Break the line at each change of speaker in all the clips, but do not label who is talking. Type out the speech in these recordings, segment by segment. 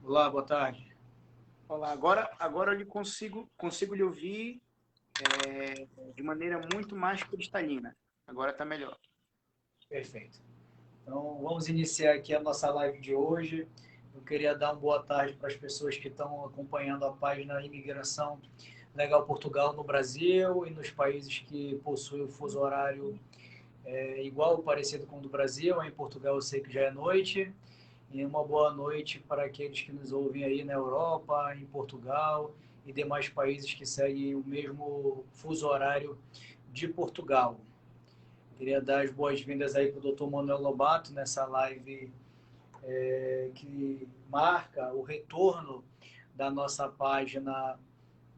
Olá, boa tarde.
Olá, agora eu consigo lhe ouvir de maneira muito mais cristalina. Agora está melhor.
Perfeito. Então, vamos iniciar aqui a nossa live de hoje. Eu queria dar uma boa tarde para as pessoas que estão acompanhando a página Imigração Legal Portugal no Brasil e nos países que possuem o fuso horário igual ou parecido com o do Brasil. Em Portugal eu sei que já é noite. E uma boa noite para aqueles que nos ouvem aí na Europa, em Portugal e demais países que seguem o mesmo fuso horário de Portugal. Queria dar as boas-vindas aí para o Dr. Manuel Lobato nessa live que marca o retorno da nossa página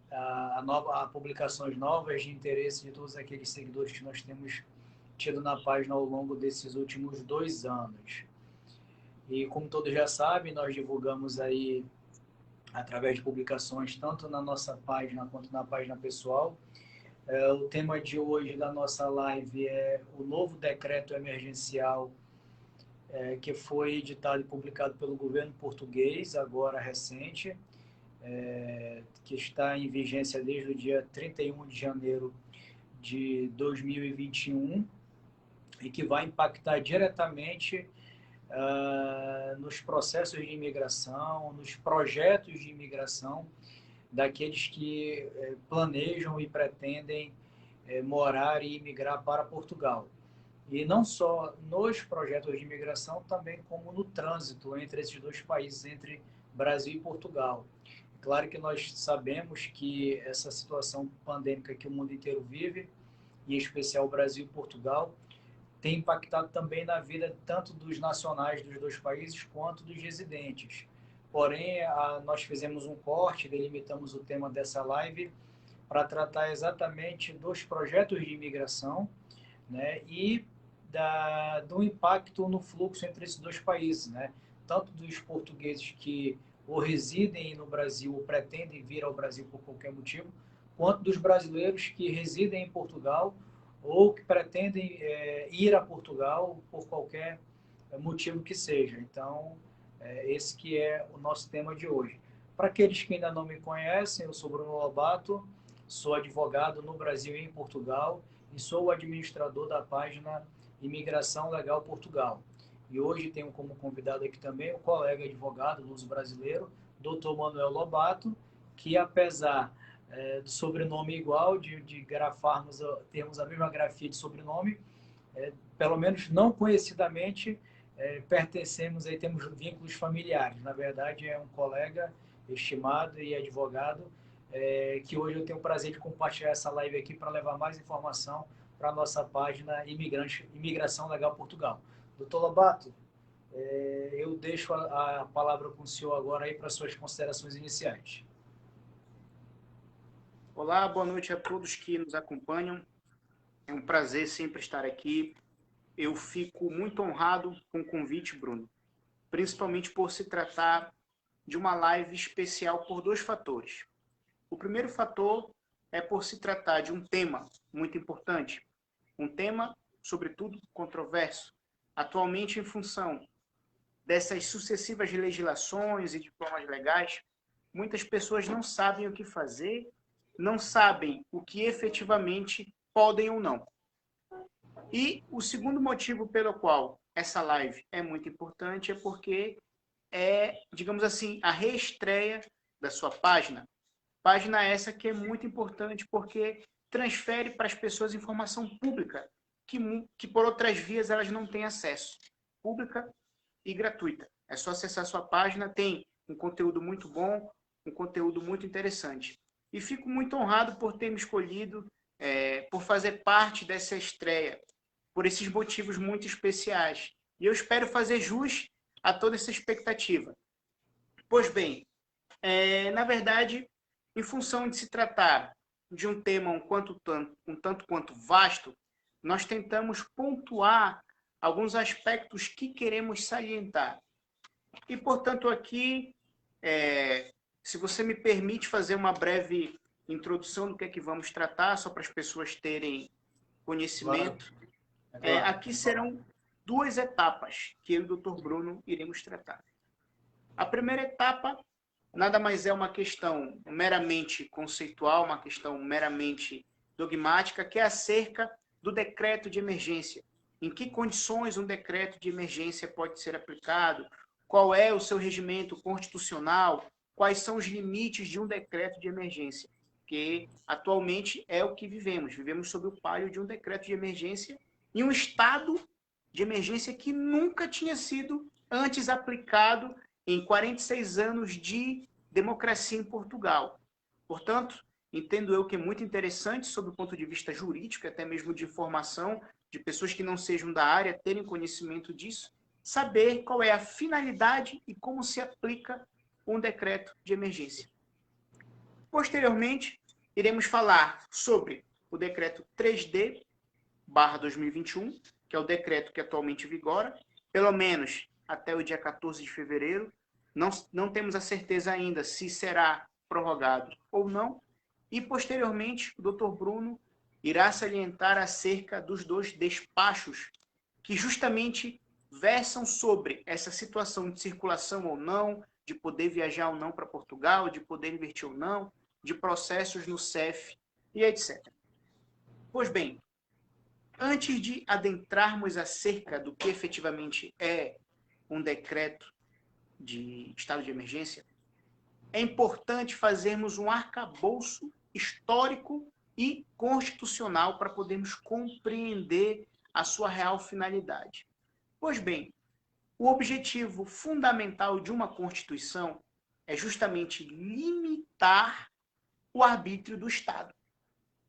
a publicações novas de interesse de todos aqueles seguidores que nós temos tido na página ao longo desses últimos 2 anos. E como todos já sabem, nós divulgamos aí através de publicações, tanto na nossa página quanto na página pessoal. O tema de hoje da nossa live é o novo decreto emergencial que foi editado e publicado pelo governo português, agora recente, que está em vigência desde o dia 31 de janeiro de 2021 e que vai impactar diretamente nos processos de imigração, nos projetos de imigração daqueles que planejam e pretendem morar e imigrar para Portugal. E não só nos projetos de imigração, também como no trânsito entre esses dois países, entre Brasil e Portugal. Claro que nós sabemos que essa situação pandêmica que o mundo inteiro vive, e em especial o Brasil e Portugal, tem impactado também na vida tanto dos nacionais dos dois países quanto dos residentes. Porém, nós fizemos um corte, delimitamos o tema dessa live para tratar exatamente dos projetos de imigração, né, e do impacto no fluxo entre esses dois países, né, tanto dos portugueses que ou residem no Brasil ou pretendem vir ao Brasil por qualquer motivo, quanto dos brasileiros que residem em Portugal ou que pretendem ir a Portugal por qualquer motivo que seja. Então, esse que é o nosso tema de hoje. Para aqueles que ainda não me conhecem, eu sou Bruno Lobato, sou advogado no Brasil e em Portugal e sou o administrador da página Imigração Legal Portugal. E hoje tenho como convidado aqui também o colega advogado luso-brasileiro, Dr. Manuel Lobato, que apesar do sobrenome igual, de grafarmos, termos a mesma grafia de sobrenome, pelo menos não conhecidamente, pertencemos aí, temos vínculos familiares. Na verdade, é um colega estimado e advogado, que hoje eu tenho o prazer de compartilhar essa live aqui para levar mais informação para a nossa página Imigração Legal Portugal. Doutor Lobato, eu deixo a palavra com o senhor agora aí para suas considerações iniciais.
Olá, boa noite a todos que nos acompanham. É um prazer sempre estar aqui. Eu fico muito honrado com o convite, Bruno, principalmente por se tratar de uma live especial por dois fatores. O primeiro fator é por se tratar de um tema muito importante, um tema, sobretudo, controverso, atualmente em função dessas sucessivas legislações e diplomas legais, muitas pessoas não sabem o que fazer, não sabem o que efetivamente podem ou não. E o segundo motivo pelo qual essa live é muito importante é porque digamos assim, a reestreia da sua página. Página essa que é muito importante porque transfere para as pessoas informação pública, que por outras vias elas não têm acesso. Pública e gratuita. É só acessar a sua página, tem um conteúdo muito bom, um conteúdo muito interessante. E fico muito honrado por ter me escolhido, por fazer parte dessa estreia, por esses motivos muito especiais. E eu espero fazer jus a toda essa expectativa. Pois bem, na verdade, em função de se tratar de um tema um tanto quanto vasto, nós tentamos pontuar alguns aspectos que queremos salientar. E, portanto, aqui, se você me permite fazer uma breve introdução do que é que vamos tratar, só para as pessoas terem conhecimento.
Claro.
Aqui serão duas etapas que eu e o Dr. Bruno iremos tratar. A primeira etapa nada mais é uma questão meramente conceitual, uma questão meramente dogmática, que é acerca do decreto de emergência. Em que condições um decreto de emergência pode ser aplicado? Qual é o seu regimento constitucional? Quais são os limites de um decreto de emergência? Que atualmente é o que vivemos. Vivemos sob o palio de um decreto de emergência em um estado de emergência que nunca tinha sido antes aplicado em 46 anos de democracia em Portugal. Portanto, entendo eu que é muito interessante, sob o ponto de vista jurídico, até mesmo de formação, de pessoas que não sejam da área terem conhecimento disso, saber qual é a finalidade e como se aplica um decreto de emergência. Posteriormente, iremos falar sobre o decreto 3D/2021, que é o decreto que atualmente vigora, pelo menos até o dia 14 de fevereiro. Não temos a certeza ainda se será prorrogado ou não. E, posteriormente, o Dr. Bruno irá salientar acerca dos 2 despachos que justamente versam sobre essa situação de circulação ou não, de poder viajar ou não para Portugal, de poder investir ou não, de processos no CEF e etc. Pois bem, antes de adentrarmos acerca do que efetivamente é um decreto de estado de emergência, é importante fazermos um arcabouço histórico e constitucional para podermos compreender a sua real finalidade. Pois bem, o objetivo fundamental de uma Constituição é justamente limitar o arbítrio do Estado.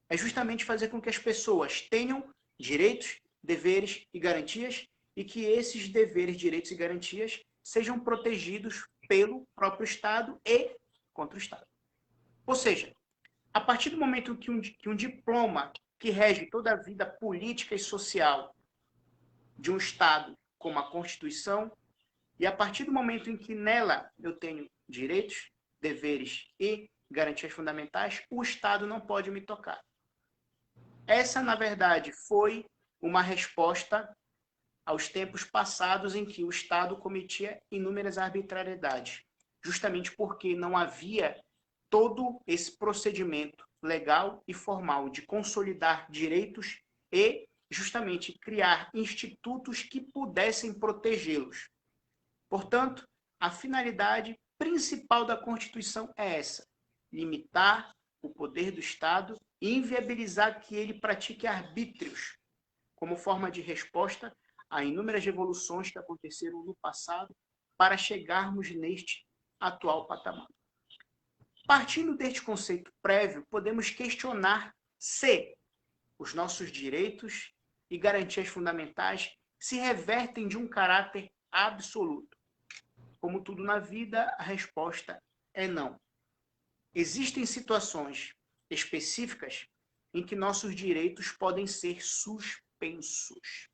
É justamente fazer com que as pessoas tenham direitos, deveres e garantias e que esses deveres, direitos e garantias sejam protegidos pelo próprio Estado e contra o Estado. Ou seja, a partir do momento que um diploma que rege toda a vida política e social de um Estado, como a Constituição, e a partir do momento em que nela eu tenho direitos, deveres e garantias fundamentais, o Estado não pode me tocar. Essa, na verdade, foi uma resposta aos tempos passados em que o Estado cometia inúmeras arbitrariedades, justamente porque não havia todo esse procedimento legal e formal de consolidar direitos e justamente criar institutos que pudessem protegê-los. Portanto, a finalidade principal da Constituição é essa: limitar o poder do Estado e inviabilizar que ele pratique arbítrios, como forma de resposta a inúmeras revoluções que aconteceram no passado para chegarmos neste atual patamar. Partindo deste conceito prévio, podemos questionar se os nossos direitos e garantias fundamentais se revertem de um caráter absoluto. Como tudo na vida, a resposta é não. Existem situações específicas em que nossos direitos podem ser suspensos.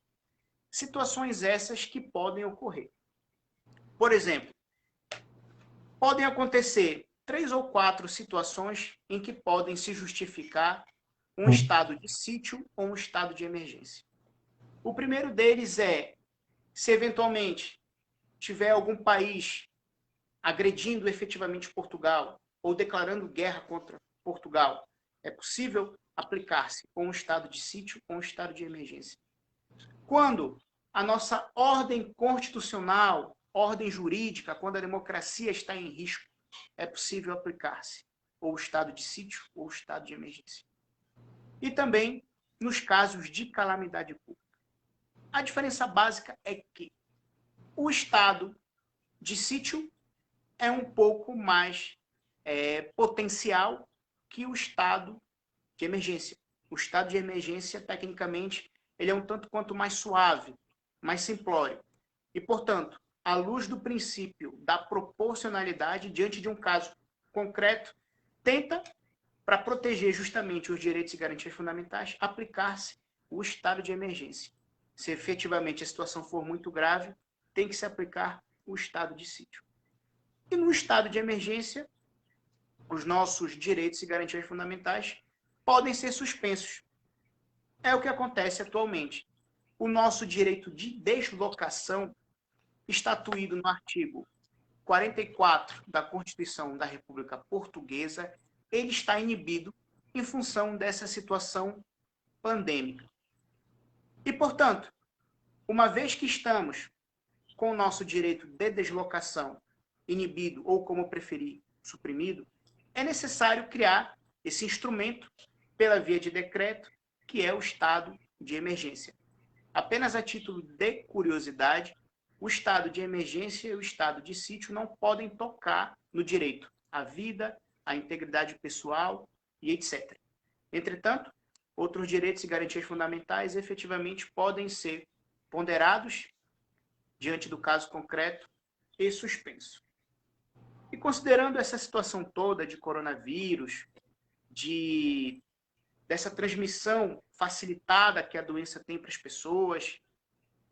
Situações essas que podem ocorrer. Por exemplo, podem acontecer 3 ou 4 situações em que podem se justificar um estado de sítio ou um estado de emergência. O primeiro deles é se eventualmente tiver algum país agredindo efetivamente Portugal ou declarando guerra contra Portugal, é possível aplicar-se ou um estado de sítio ou um estado de emergência. Quando a nossa ordem constitucional, ordem jurídica, quando a democracia está em risco, é possível aplicar-se ou o estado de sítio ou o estado de emergência. E também nos casos de calamidade pública. A diferença básica é que o estado de sítio é um pouco mais potencial que o estado de emergência. O estado de emergência, tecnicamente, ele é um tanto quanto mais suave, mais simplório. E, portanto, à luz do princípio da proporcionalidade, diante de um caso concreto, tenta, para proteger justamente os direitos e garantias fundamentais, aplicar-se o estado de emergência. Se efetivamente a situação for muito grave, tem que se aplicar o estado de sítio. E no estado de emergência, os nossos direitos e garantias fundamentais podem ser suspensos. É o que acontece atualmente. O nosso direito de deslocação, estatuído no artigo 44 da Constituição da República Portuguesa, ele está inibido em função dessa situação pandêmica. E, portanto, uma vez que estamos com o nosso direito de deslocação inibido, ou como preferir, suprimido, é necessário criar esse instrumento pela via de decreto, que é o estado de emergência. Apenas a título de curiosidade, o estado de emergência e o estado de sítio não podem tocar no direito à vida, à integridade pessoal e etc. Entretanto, outros direitos e garantias fundamentais efetivamente podem ser ponderados diante do caso concreto e suspenso. E considerando essa situação toda de coronavírus, dessa transmissão facilitada que a doença tem para as pessoas,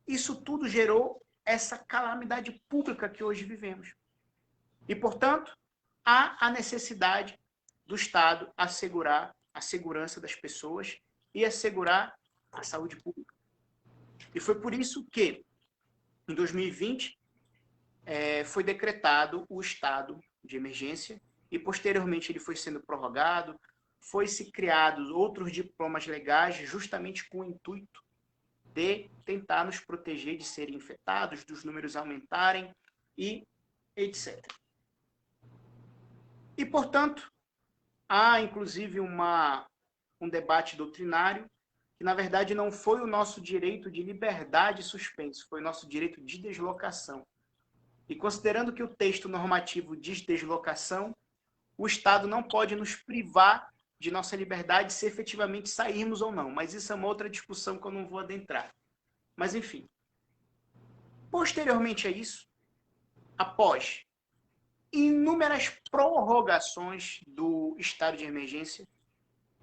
isso tudo gerou essa calamidade pública que hoje vivemos. E, portanto, há a necessidade do Estado assegurar a segurança das pessoas e assegurar a saúde pública. E foi por isso que, em 2020, foi decretado o estado de emergência e, posteriormente, ele foi sendo prorrogado, foi-se criados outros diplomas legais justamente com o intuito de tentar nos proteger de serem infectados, dos números aumentarem e etc. E, portanto, há, inclusive, um debate doutrinário que, na verdade, não foi o nosso direito de liberdade suspenso, foi o nosso direito de deslocação. E considerando que o texto normativo diz deslocação, o Estado não pode nos privar de nossa liberdade se efetivamente sairmos ou não. Mas isso é uma outra discussão que eu não vou adentrar. Mas, enfim. Posteriormente a isso, após inúmeras prorrogações do estado de emergência,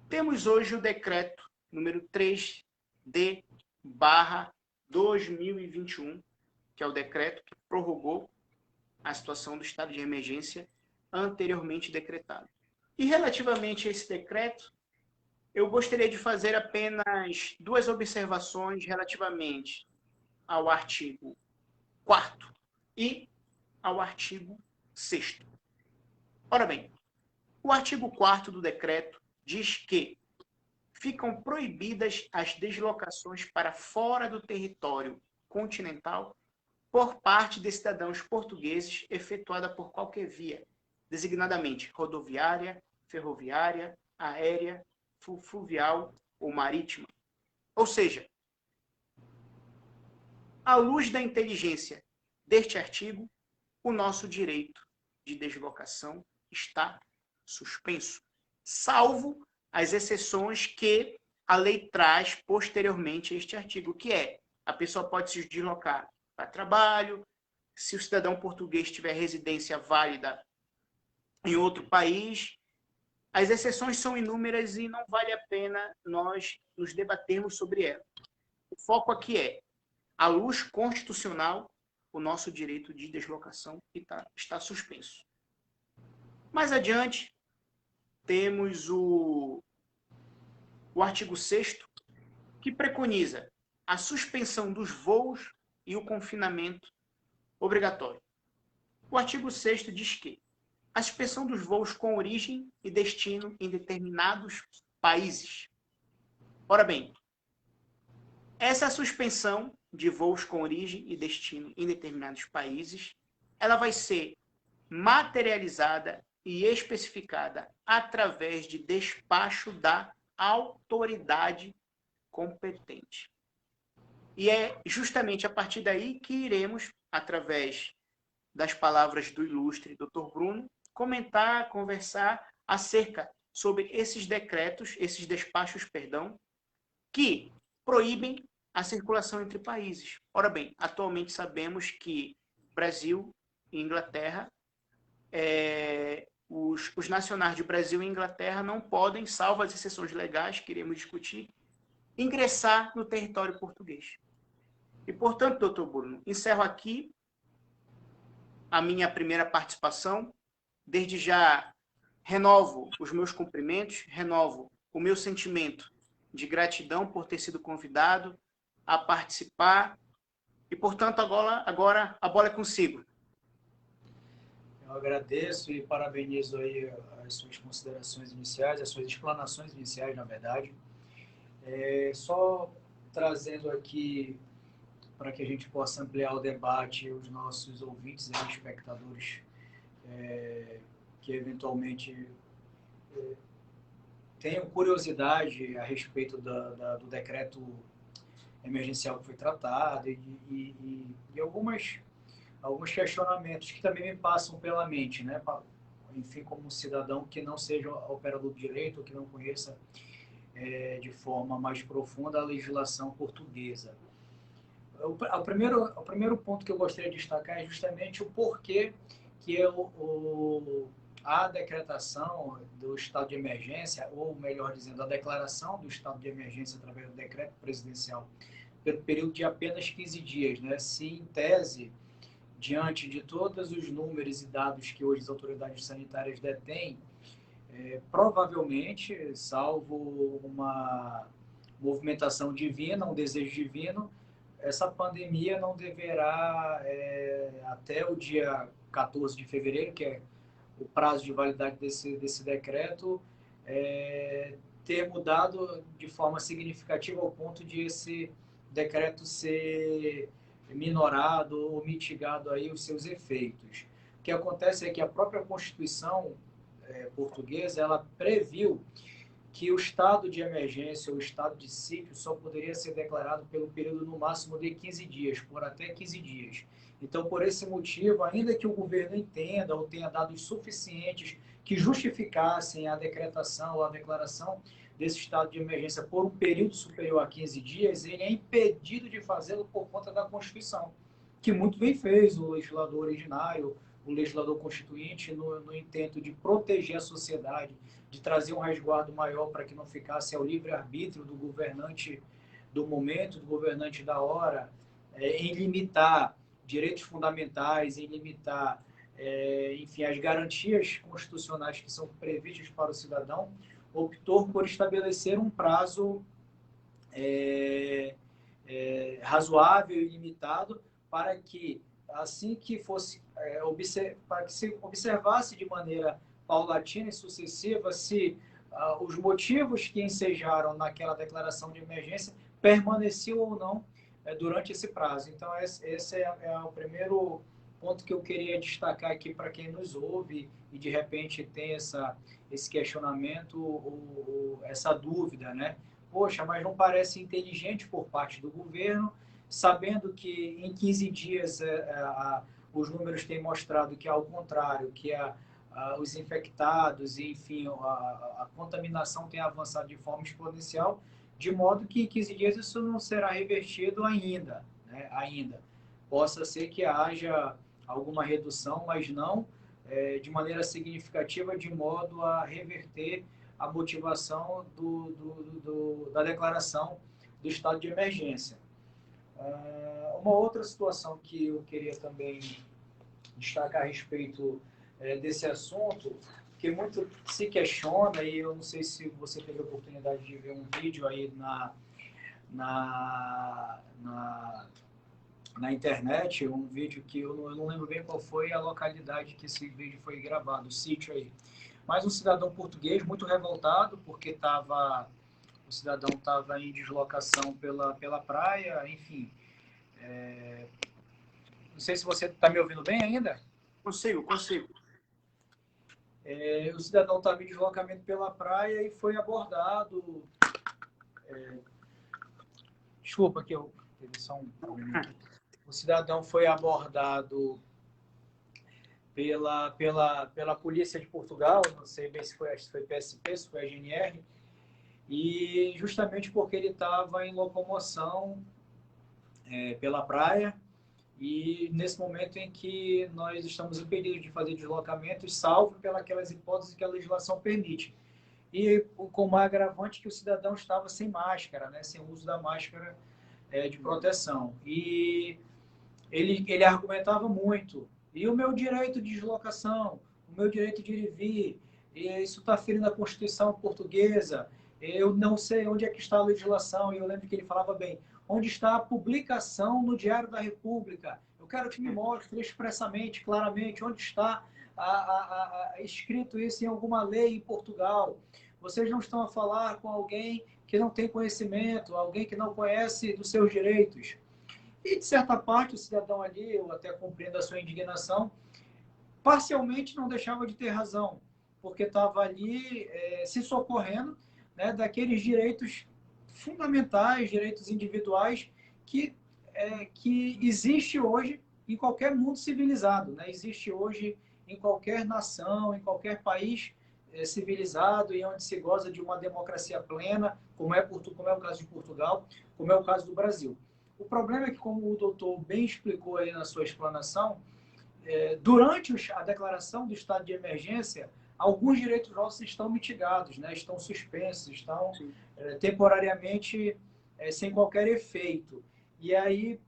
temos hoje o decreto número 3/2021, que é o decreto que prorrogou a situação do estado de emergência anteriormente decretado. E relativamente a esse decreto, eu gostaria de fazer apenas duas observações relativamente ao artigo 4º e ao artigo 6º. Ora bem, o artigo 4º do decreto diz que ficam proibidas as deslocações para fora do território continental por parte de cidadãos portugueses efetuada por qualquer via, designadamente rodoviária, ferroviária, aérea, fluvial ou marítima. Ou seja, à luz da inteligência deste artigo, o nosso direito de deslocação está suspenso, salvo as exceções que a lei traz posteriormente a este artigo, que é a pessoa pode se deslocar para trabalho, se o cidadão português tiver residência válida em outro país. As exceções são inúmeras e não vale a pena nós nos debatermos sobre elas. O foco aqui é, à luz constitucional, o nosso direito de deslocação está suspenso. Mais adiante, temos o artigo 6º, que preconiza a suspensão dos voos e o confinamento obrigatório. O artigo 6º diz que a suspensão dos voos com origem e destino em determinados países. Ora bem, essa suspensão de voos com origem e destino em determinados países, ela vai ser materializada e especificada através de despacho da autoridade competente. E é justamente a partir daí que iremos, através das palavras do ilustre Dr. Bruno, comentar, conversar acerca sobre esses decretos, esses despachos, que proíbem a circulação entre países. Ora bem, atualmente sabemos que Brasil e Inglaterra, os nacionais de Brasil e Inglaterra não podem, salvo as exceções legais que iremos discutir, ingressar no território português. E, portanto, doutor Bruno, encerro aqui a minha primeira participação. Desde já, renovo os meus cumprimentos, renovo o meu sentimento de gratidão por ter sido convidado a participar. E, portanto, agora a bola é consigo.
Eu agradeço e parabenizo aí as suas considerações iniciais, as suas explanações iniciais, na verdade. Só trazendo aqui para que a gente possa ampliar o debate, os nossos ouvintes e espectadores que eventualmente tenham curiosidade a respeito do decreto emergencial que foi tratado e alguns questionamentos que também me passam pela mente, né? Enfim, como um cidadão que não seja operador de direito, que não conheça de forma mais profunda a legislação portuguesa. O primeiro ponto que eu gostaria de destacar é justamente o porquê que a decretação do estado de emergência, ou melhor dizendo, a declaração do estado de emergência através do decreto presidencial, pelo período de apenas 15 dias, né? Se em tese, diante de todos os números e dados que hoje as autoridades sanitárias detêm, provavelmente, salvo uma movimentação divina, um desejo divino, essa pandemia não deverá, até o dia 14 de fevereiro, que é o prazo de validade desse decreto, ter mudado de forma significativa ao ponto de esse decreto ser minorado ou mitigado aí os seus efeitos. O que acontece é que a própria Constituição portuguesa, ela previu que o estado de emergência ou estado de sítio só poderia ser declarado pelo período no máximo de 15 dias, por até 15 dias. Então, por esse motivo, ainda que o governo entenda ou tenha dados suficientes que justificassem a decretação ou a declaração desse estado de emergência por um período superior a 15 dias, ele é impedido de fazê-lo por conta da Constituição, que muito bem fez o legislador originário, o legislador constituinte, no intento de proteger a sociedade, de trazer um resguardo maior para que não ficasse ao livre-arbítrio do governante do momento, do governante da hora, em limitar direitos fundamentais, em limitar, enfim, as garantias constitucionais que são previstas para o cidadão, optou por estabelecer um prazo razoável e limitado para que, assim que fosse, para que se observasse de maneira paulatina e sucessiva se os motivos que ensejaram naquela declaração de emergência permaneciam ou não durante esse prazo. Então, esse é o primeiro ponto que eu queria destacar aqui para quem nos ouve e, de repente, tem esse questionamento ou essa dúvida, né? Poxa, mas não parece inteligente por parte do governo, sabendo que em 15 dias os números têm mostrado que, ao contrário, que os infectados e, enfim, a contaminação tem avançado de forma exponencial, de modo que em 15 dias isso não será revertido ainda, né? Ainda. Possa ser que haja alguma redução, mas não de maneira significativa, de modo a reverter a motivação da declaração do estado de emergência. Uma outra situação que eu queria também destacar a respeito desse assunto, que muito se questiona, e eu não sei se você teve a oportunidade de ver um vídeo aí na internet, um vídeo que eu não lembro bem qual foi a localidade que esse vídeo foi gravado, o sítio aí. Mas um cidadão português muito revoltado, porque o cidadão estava em deslocação pela praia, enfim. Não sei se você está me ouvindo bem ainda.
Consigo.
O cidadão estava em deslocamento pela praia e foi abordado. Desculpa que eu teve só um problema aqui. O cidadão foi abordado pela polícia de Portugal, não sei bem se foi PSP, se foi a GNR, e justamente porque ele estava em locomoção pela praia, e nesse momento em que nós estamos impedidos de fazer deslocamentos, salvo pelas hipóteses que a legislação permite. E com uma agravante que o cidadão estava sem máscara, né, sem uso da máscara de proteção. E ele argumentava muito. E o meu direito de deslocação, o meu direito de ir e vir, e isso está ferindo a Constituição portuguesa, eu não sei onde é que está a legislação, e eu lembro que ele falava bem, onde está a publicação no Diário da República? Eu quero que me mostre expressamente, claramente, onde está escrito isso em alguma lei em Portugal. Vocês não estão a falar com alguém que não tem conhecimento, alguém que não conhece dos seus direitos. E, de certa parte, o cidadão ali, eu até compreendo a sua indignação, parcialmente não deixava de ter razão, porque estava ali se socorrendo, né, daqueles direitos fundamentais, direitos individuais que existe hoje em qualquer mundo civilizado, né? Existe hoje em qualquer nação, em qualquer país civilizado e onde se goza de uma democracia plena, como é o caso de Portugal, como é o caso do Brasil. O problema é que, como o doutor bem explicou aí na sua explanação, durante a declaração do estado de emergência, alguns direitos nossos estão mitigados, né? Estão suspensos, estão temporariamente sem qualquer efeito. E aí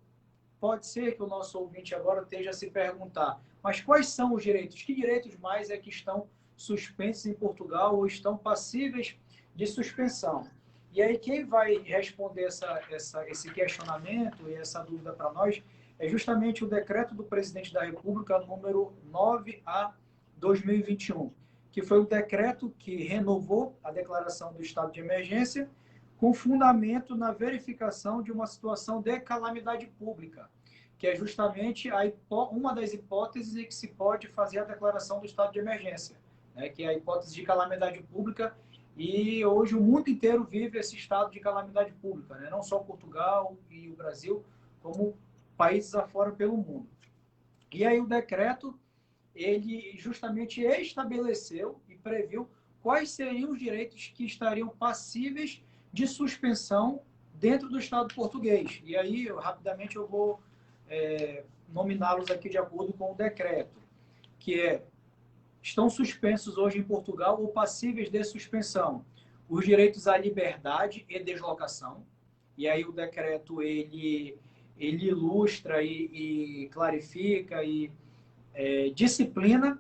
pode ser que o nosso ouvinte agora esteja a se perguntar, mas quais são os direitos? Que direitos mais é que estão suspensos em Portugal ou estão passíveis de suspensão? E aí quem vai responder esse questionamento e essa dúvida para nós é justamente o decreto do presidente da República número 9/2021, que foi o decreto que renovou a declaração do estado de emergência com fundamento na verificação de uma situação de calamidade pública, que é justamente uma das hipóteses em que se pode fazer a declaração do estado de emergência, né, que é a hipótese de calamidade pública, e hoje o mundo inteiro vive esse estado de calamidade pública, né, não só Portugal e o Brasil, como países afora pelo mundo. E aí o decreto, ele justamente estabeleceu e previu quais seriam os direitos que estariam passíveis de suspensão dentro do Estado português. E aí, rapidamente, eu vou nominá-los aqui de acordo com o decreto, que estão suspensos hoje em Portugal ou passíveis de suspensão os direitos à liberdade e deslocação. E aí o decreto, ele ilustra e clarifica e disciplina,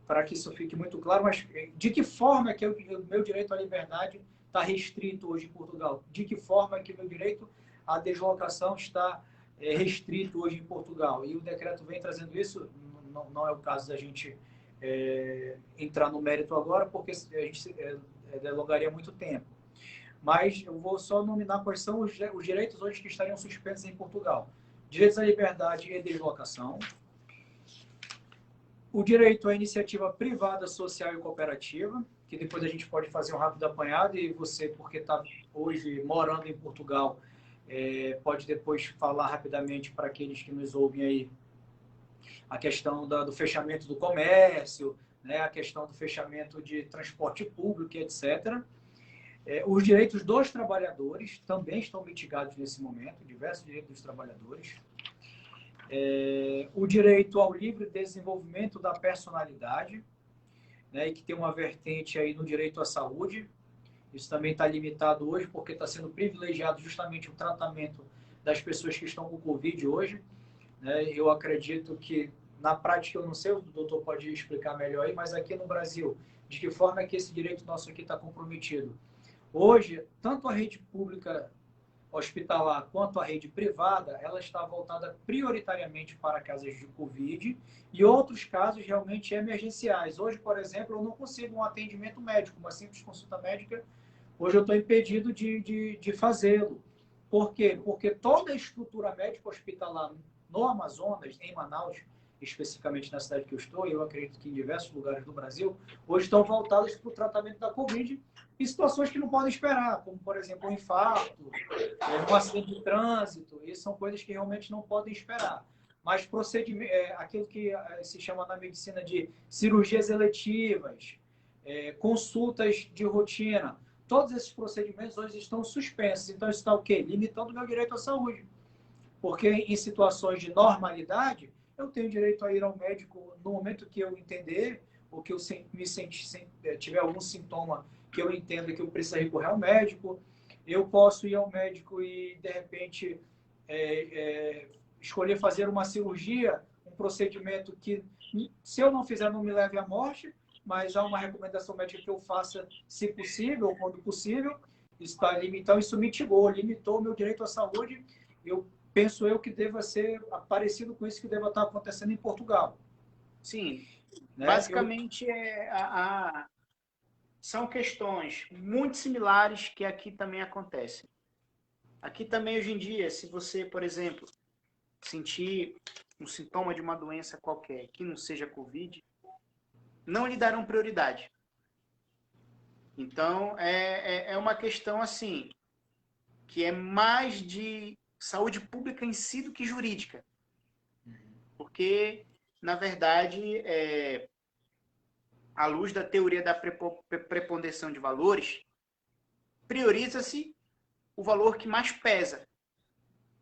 para que isso fique muito claro, mas de que forma que o meu direito à liberdade está restrito hoje em Portugal? De que forma que o meu direito à deslocação está restrito hoje em Portugal? E o decreto vem trazendo isso, não é o caso da gente entrar no mérito agora, porque a gente delongaria muito tempo. Mas eu vou só nominar quais são os direitos hoje que estariam suspensos em Portugal. Direitos à liberdade e deslocação, o direito à iniciativa privada, social e cooperativa, que depois a gente pode fazer um rápido apanhado, e você, porque está hoje morando em Portugal, pode depois falar rapidamente para aqueles que nos ouvem aí a questão do fechamento do comércio, né, a questão do fechamento de transporte público, etc. Os direitos dos trabalhadores também estão mitigados nesse momento, diversos direitos dos trabalhadores. O direito ao livre desenvolvimento da personalidade, né, e que tem uma vertente aí no direito à saúde. Isso também está limitado hoje, porque está sendo privilegiado justamente o tratamento das pessoas que estão com Covid hoje. Né? Eu acredito que, na prática, eu não sei, o doutor pode explicar melhor aí, mas aqui no Brasil, de que forma é que esse direito nosso aqui está comprometido? Hoje, tanto a rede pública hospitalar quanto a rede privada, ela está voltada prioritariamente para casos de Covid e outros casos realmente emergenciais. Hoje, por exemplo, eu não consigo um atendimento médico, uma simples consulta médica, hoje eu estou impedido de fazê-lo. Por quê? Porque toda a estrutura médica hospitalar no Amazonas, em Manaus, especificamente na cidade que eu estou, e eu acredito que em diversos lugares do Brasil, hoje estão voltadas para o tratamento da Covid em situações que não podem esperar, como, por exemplo, um infarto, um acidente de trânsito. Isso são coisas que realmente não podem esperar. Mas procedimento, aquilo que se chama na medicina de cirurgias eletivas, consultas de rotina, todos esses procedimentos hoje estão suspensos. Então, isso está o quê? Limitando o meu direito à saúde. Porque em situações de normalidade, eu tenho direito a ir ao médico no momento que eu entender, ou que eu tiver algum sintoma que eu entenda que eu preciso recorrer ao médico. Eu posso ir ao médico e, de repente, escolher fazer uma cirurgia, um procedimento que, se eu não fizer, não me leve à morte, mas há uma recomendação médica que eu faça, se possível, ou quando possível. Então, isso limitou o meu direito à saúde. Penso eu que deva ser parecido com isso que deva estar acontecendo em Portugal.
Sim,
né?
basicamente são questões muito similares que aqui também acontecem. Aqui também, hoje em dia, se você, por exemplo, sentir um sintoma de uma doença qualquer que não seja Covid, não lhe darão prioridade. Então, é uma questão assim, que é mais de saúde pública em si do que jurídica. Porque, na verdade, à luz da teoria da preponderação de valores, prioriza-se o valor que mais pesa.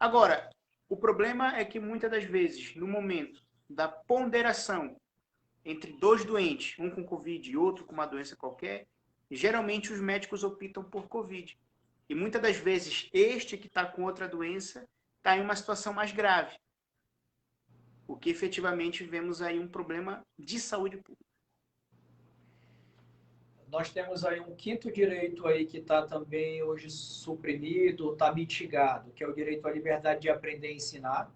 Agora, o problema é que muitas das vezes, no momento da ponderação entre dois doentes, um com Covid e outro com uma doença qualquer, geralmente os médicos optam por Covid. E muitas das vezes, este que está com outra doença está em uma situação mais grave. O que efetivamente vemos aí um problema de saúde pública.
Nós temos aí um quinto direito aí que está também hoje suprimido, está mitigado, que é o direito à liberdade de aprender e ensinar.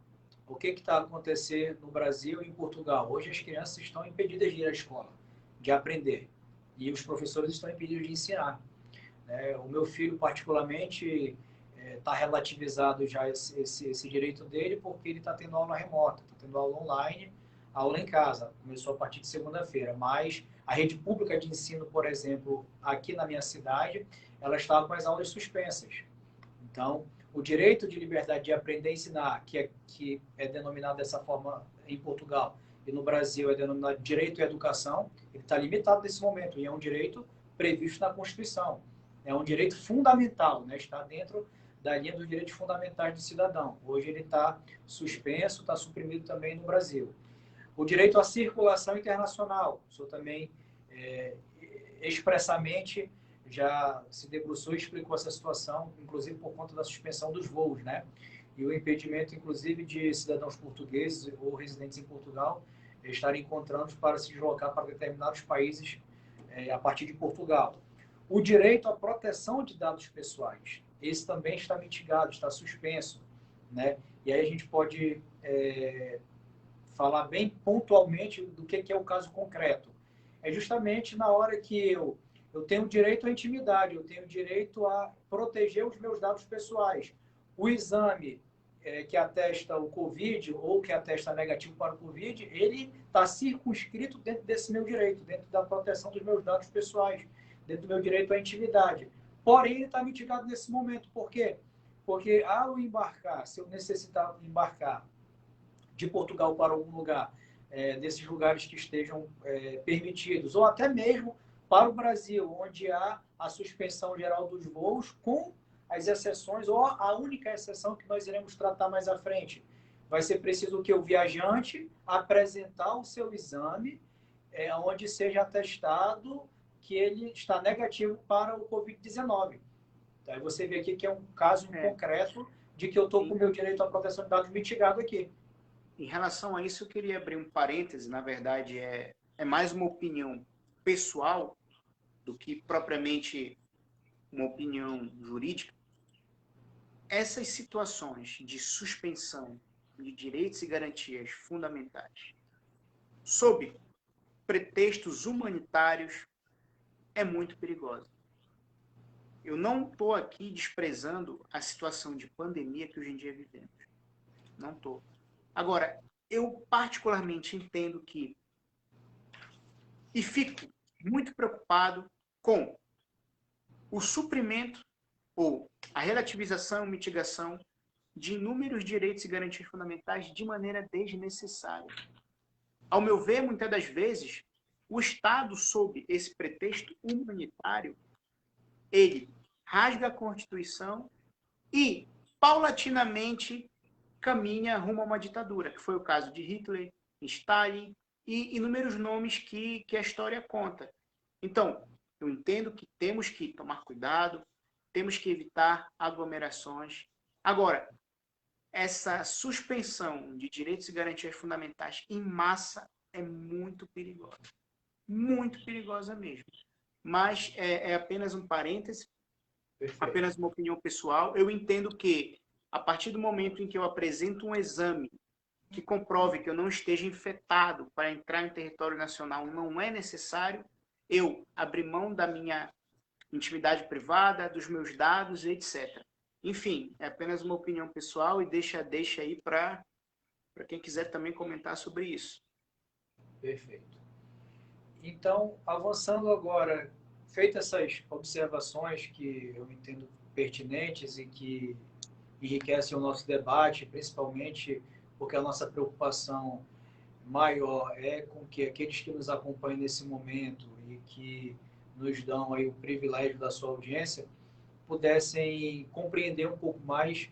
O que está acontecendo no Brasil e em Portugal? Hoje as crianças estão impedidas de ir à escola, de aprender, e os professores estão impedidos de ensinar. O meu filho, particularmente, está relativizado já esse direito dele, porque ele está tendo aula remota, está tendo aula online, aula em casa. Começou a partir de segunda-feira, mas a rede pública de ensino, por exemplo, aqui na minha cidade, ela estava com as aulas suspensas. Então, o direito de liberdade de aprender e ensinar, que é denominado dessa forma em Portugal e no Brasil é denominado direito à educação, ele está limitado nesse momento e é um direito previsto na Constituição. É um direito fundamental, né? Está dentro da linha dos direitos fundamentais do cidadão. Hoje ele está suspenso, está suprimido também no Brasil. O direito à circulação internacional, o senhor também expressamente já se debruçou e explicou essa situação, inclusive por conta da suspensão dos voos, né? E o impedimento, inclusive, de cidadãos portugueses ou residentes em Portugal estarem encontrando para se deslocar para determinados países a partir de Portugal. O direito à proteção de dados pessoais, esse também está mitigado, está suspenso, né? E aí a gente pode falar bem pontualmente do que é o caso concreto. É justamente na hora que eu tenho direito à intimidade, eu tenho direito a proteger os meus dados pessoais. O exame que atesta o Covid ou que atesta negativo para o Covid, ele está circunscrito dentro desse meu direito, dentro da proteção dos meus dados pessoais, dentro do meu direito à intimidade. Porém, ele está mitigado nesse momento. Por quê? Porque ao embarcar, se eu necessitar embarcar de Portugal para algum lugar, desses lugares que estejam permitidos, ou até mesmo para o Brasil, onde há a suspensão geral dos voos, com as exceções, ou a única exceção que nós iremos tratar mais à frente. Vai ser preciso que o viajante apresentar o seu exame, onde seja atestado que ele está negativo para o Covid-19. Então, aí você vê aqui que é um caso concreto de que eu estou com o meu direito à proteção de dados mitigado aqui.
Em relação a isso, eu queria abrir um parêntese. Na verdade, é mais uma opinião pessoal do que propriamente uma opinião jurídica. Essas situações de suspensão de direitos e garantias fundamentais sob pretextos humanitários é muito perigosa. Eu não estou aqui desprezando a situação de pandemia que hoje em dia vivemos. Não estou. Agora, eu particularmente entendo que e fico muito preocupado com o suprimento ou a relativização e mitigação de inúmeros direitos e garantias fundamentais de maneira desnecessária. Ao meu ver, muitas das vezes, o Estado, sob esse pretexto humanitário, ele rasga a Constituição e, paulatinamente, caminha rumo a uma ditadura, que foi o caso de Hitler, Stalin e inúmeros nomes que a história conta. Então, eu entendo que temos que tomar cuidado, temos que evitar aglomerações. Agora, essa suspensão de direitos e garantias fundamentais em massa é muito perigosa. Muito perigosa mesmo. Mas é apenas um parêntese, apenas uma opinião pessoal. Eu entendo que, a partir do momento em que eu apresento um exame que comprove que eu não esteja infectado para entrar em território nacional não é necessário eu abrir mão da minha intimidade privada, dos meus dados, etc. Enfim, é apenas uma opinião pessoal e deixa aí para quem quiser também comentar sobre isso.
Perfeito. Então, avançando agora, feitas essas observações que eu entendo pertinentes e que enriquecem o nosso debate, principalmente porque a nossa preocupação maior é com que aqueles que nos acompanham nesse momento e que nos dão aí o privilégio da sua audiência pudessem compreender um pouco mais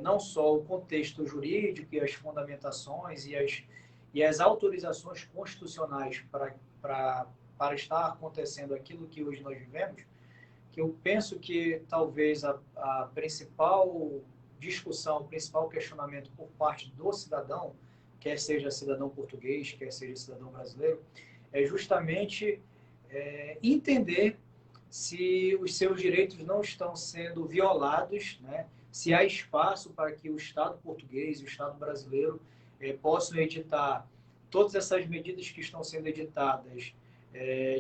não só o contexto jurídico e as fundamentações e as autorizações constitucionais para estar acontecendo aquilo que hoje nós vivemos, que eu penso que talvez a principal discussão, o principal questionamento por parte do cidadão, quer seja cidadão português, quer seja cidadão brasileiro, é justamente entender se os seus direitos não estão sendo violados, né? Se há espaço para que o Estado português e o Estado brasileiro possam editar todas essas medidas que estão sendo editadas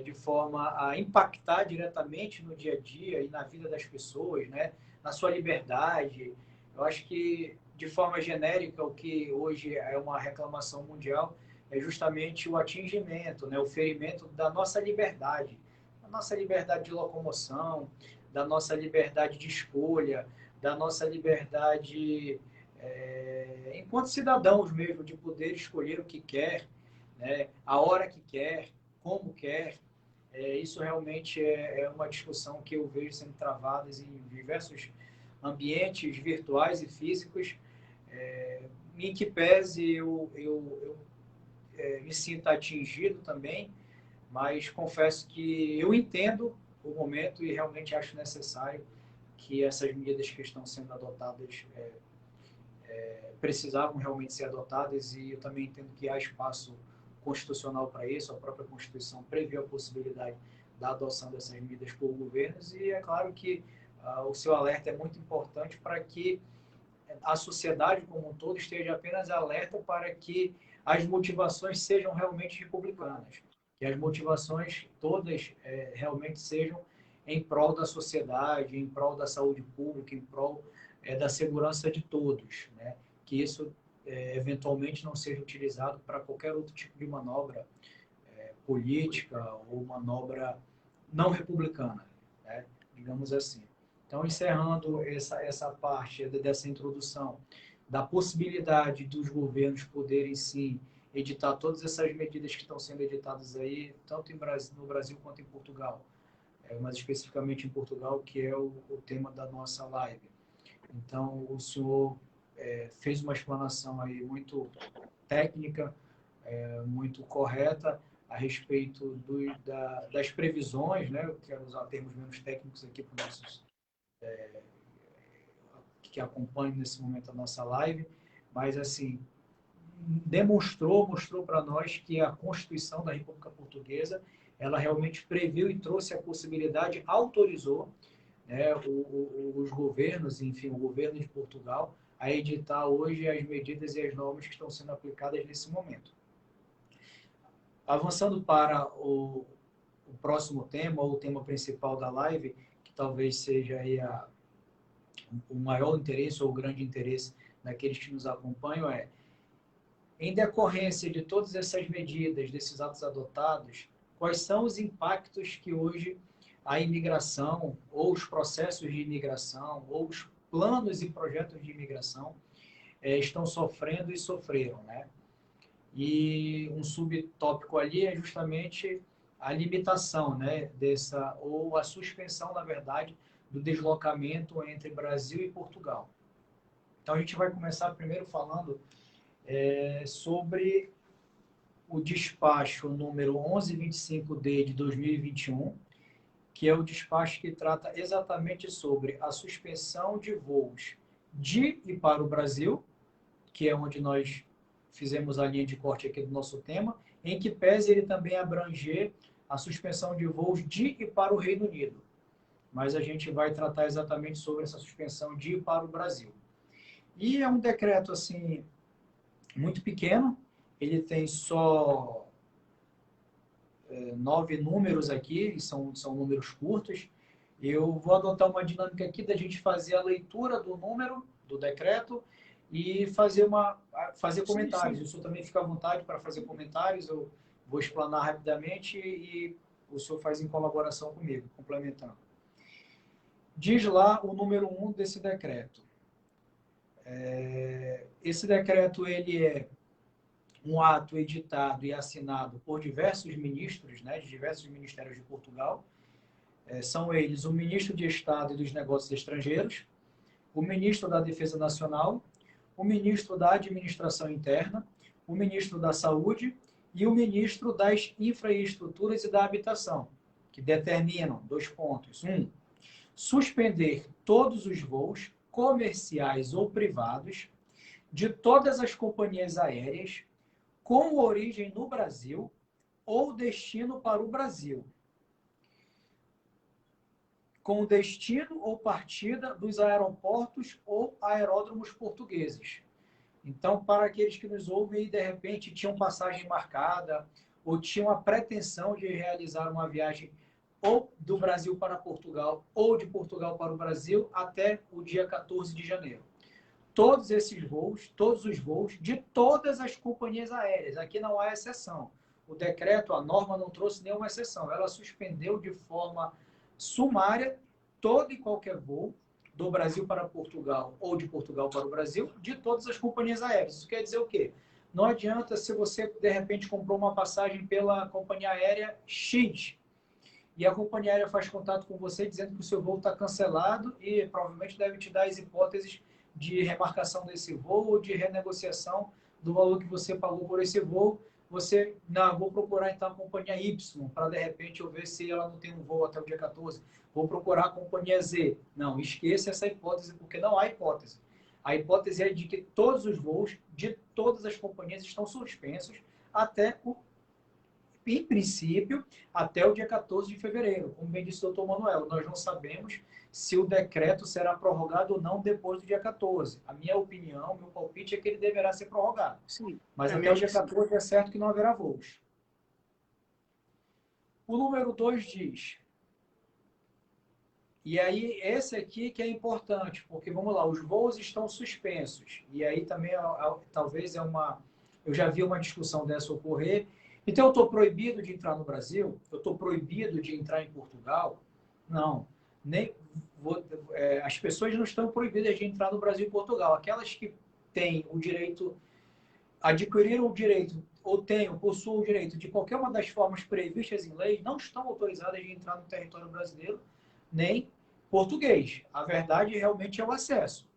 de forma a impactar diretamente no dia a dia e na vida das pessoas, né? Na sua liberdade. Eu acho que, de forma genérica, o que hoje é uma reclamação mundial é justamente o atingimento, né? O ferimento da nossa liberdade de locomoção, da nossa liberdade de escolha, da nossa liberdade enquanto cidadãos mesmo, de poder escolher o que quer, né, a hora que quer, como quer. Isso realmente é uma discussão que eu vejo sendo travada em diversos ambientes virtuais e físicos, em que pese eu me sinto atingido também, mas confesso que eu entendo o momento e realmente acho necessário que essas medidas que estão sendo adotadas precisavam realmente ser adotadas, e eu também entendo que há espaço constitucional para isso. A própria Constituição prevê a possibilidade da adoção dessas medidas por governos, e é claro que o seu alerta é muito importante para que a sociedade como um todo esteja apenas alerta para que as motivações sejam realmente republicanas, que as motivações todas realmente sejam em prol da sociedade, em prol da saúde pública, em prol da segurança de todos, né? Que isso eventualmente não seja utilizado para qualquer outro tipo de manobra política ou manobra não republicana, né? Digamos assim. Então, encerrando essa parte dessa introdução da possibilidade dos governos poderem, sim, editar todas essas medidas que estão sendo editadas aí, tanto no Brasil quanto em Portugal, mas especificamente em Portugal, que é o tema da nossa live. Então, o senhor fez uma explanação aí muito técnica, muito correta a respeito das previsões, né? Eu quero usar termos menos técnicos aqui para os nossos que acompanham nesse momento a nossa live, mas assim, mostrou para nós que a Constituição da República Portuguesa, ela realmente previu e trouxe a possibilidade, autorizou, né, os governos, enfim, o governo de Portugal, a editar hoje as medidas e as normas que estão sendo aplicadas nesse momento. Avançando para o próximo tema, ou o tema principal da live, que talvez seja aí o maior interesse ou o grande interesse daqueles que nos acompanham, em decorrência de todas essas medidas, desses atos adotados, quais são os impactos que hoje a imigração, ou os processos de imigração, ou os planos e projetos de imigração estão sofrendo e sofreram, né? E um subtópico ali é justamente a limitação, né, ou a suspensão, na verdade, do deslocamento entre Brasil e Portugal. Então, a gente vai começar primeiro falando sobre o despacho número 1125D de 2021, que é o despacho que trata exatamente sobre a suspensão de voos de e para o Brasil, que é onde nós fizemos a linha de corte aqui do nosso tema, em que pese ele também abranger a suspensão de voos de e para o Reino Unido. Mas a gente vai tratar exatamente sobre essa suspensão de e para o Brasil. E é um decreto, assim, muito pequeno, ele tem só 9 números aqui, são números curtos. Eu vou adotar uma dinâmica aqui da gente fazer a leitura do número, do decreto, e fazer
Sim,
comentários.
sim.
O senhor também fica à vontade para fazer comentários, eu vou explanar rapidamente e o senhor faz em colaboração comigo, complementando. Diz lá o número 1 desse decreto. Esse decreto ele é um ato editado e assinado por diversos ministros, né, de diversos ministérios de Portugal. São eles o ministro de Estado e dos Negócios Estrangeiros, o ministro da Defesa Nacional, o ministro da Administração Interna, o ministro da Saúde e o ministro das Infraestruturas e da Habitação, que determinam, 2 pontos. 1. Suspender todos os voos comerciais ou privados de todas as companhias aéreas com origem no Brasil ou destino para o Brasil, com destino ou partida dos aeroportos ou aeródromos portugueses. Então, para aqueles que nos ouvem e de repente tinham passagem marcada ou tinham a pretensão de realizar uma viagem ou do Brasil para Portugal ou de Portugal para o Brasil até o dia 14 de janeiro. Todos os voos de todas as companhias aéreas. Aqui não há exceção. O decreto, a norma não trouxe nenhuma exceção. Ela suspendeu de forma sumária todo e qualquer voo do Brasil para Portugal ou de Portugal para o Brasil de todas as companhias aéreas. Isso quer dizer o quê? Não adianta se você, de repente, comprou uma passagem pela companhia aérea X e a companhia aérea faz contato com você dizendo que o seu voo está cancelado e provavelmente deve te dar as hipóteses de remarcação desse voo ou de renegociação do valor que você pagou por esse voo. Você, não, vou procurar então a companhia Y para de repente eu ver se ela não tem um voo até o dia 14. Vou procurar a companhia Z. Não, esqueça essa hipótese, porque não há hipótese. A hipótese é de que todos os voos de todas as companhias estão suspensos até em princípio, até o dia 14 de fevereiro. Como bem disse o doutor Manuel, nós não sabemos se o decreto será prorrogado ou não depois do dia 14. A minha opinião, meu palpite é que ele deverá ser prorrogado.
Sim,
Mas
também
até o
acho
dia
que sim.
14 é certo que não haverá voos. O número 2 diz... E aí, esse aqui que é importante, porque, vamos lá, os voos estão suspensos. E aí também, talvez, eu já vi uma discussão dessa ocorrer. Então, eu estou proibido de entrar no Brasil? Eu estou proibido de entrar em Portugal? Não. As pessoas não estão proibidas de entrar no Brasil e Portugal. Aquelas que têm o direito, adquiriram o direito, ou possuem o direito de qualquer uma das formas previstas em lei, não estão autorizadas de entrar no território brasileiro, nem português. A verdade realmente é o acesso.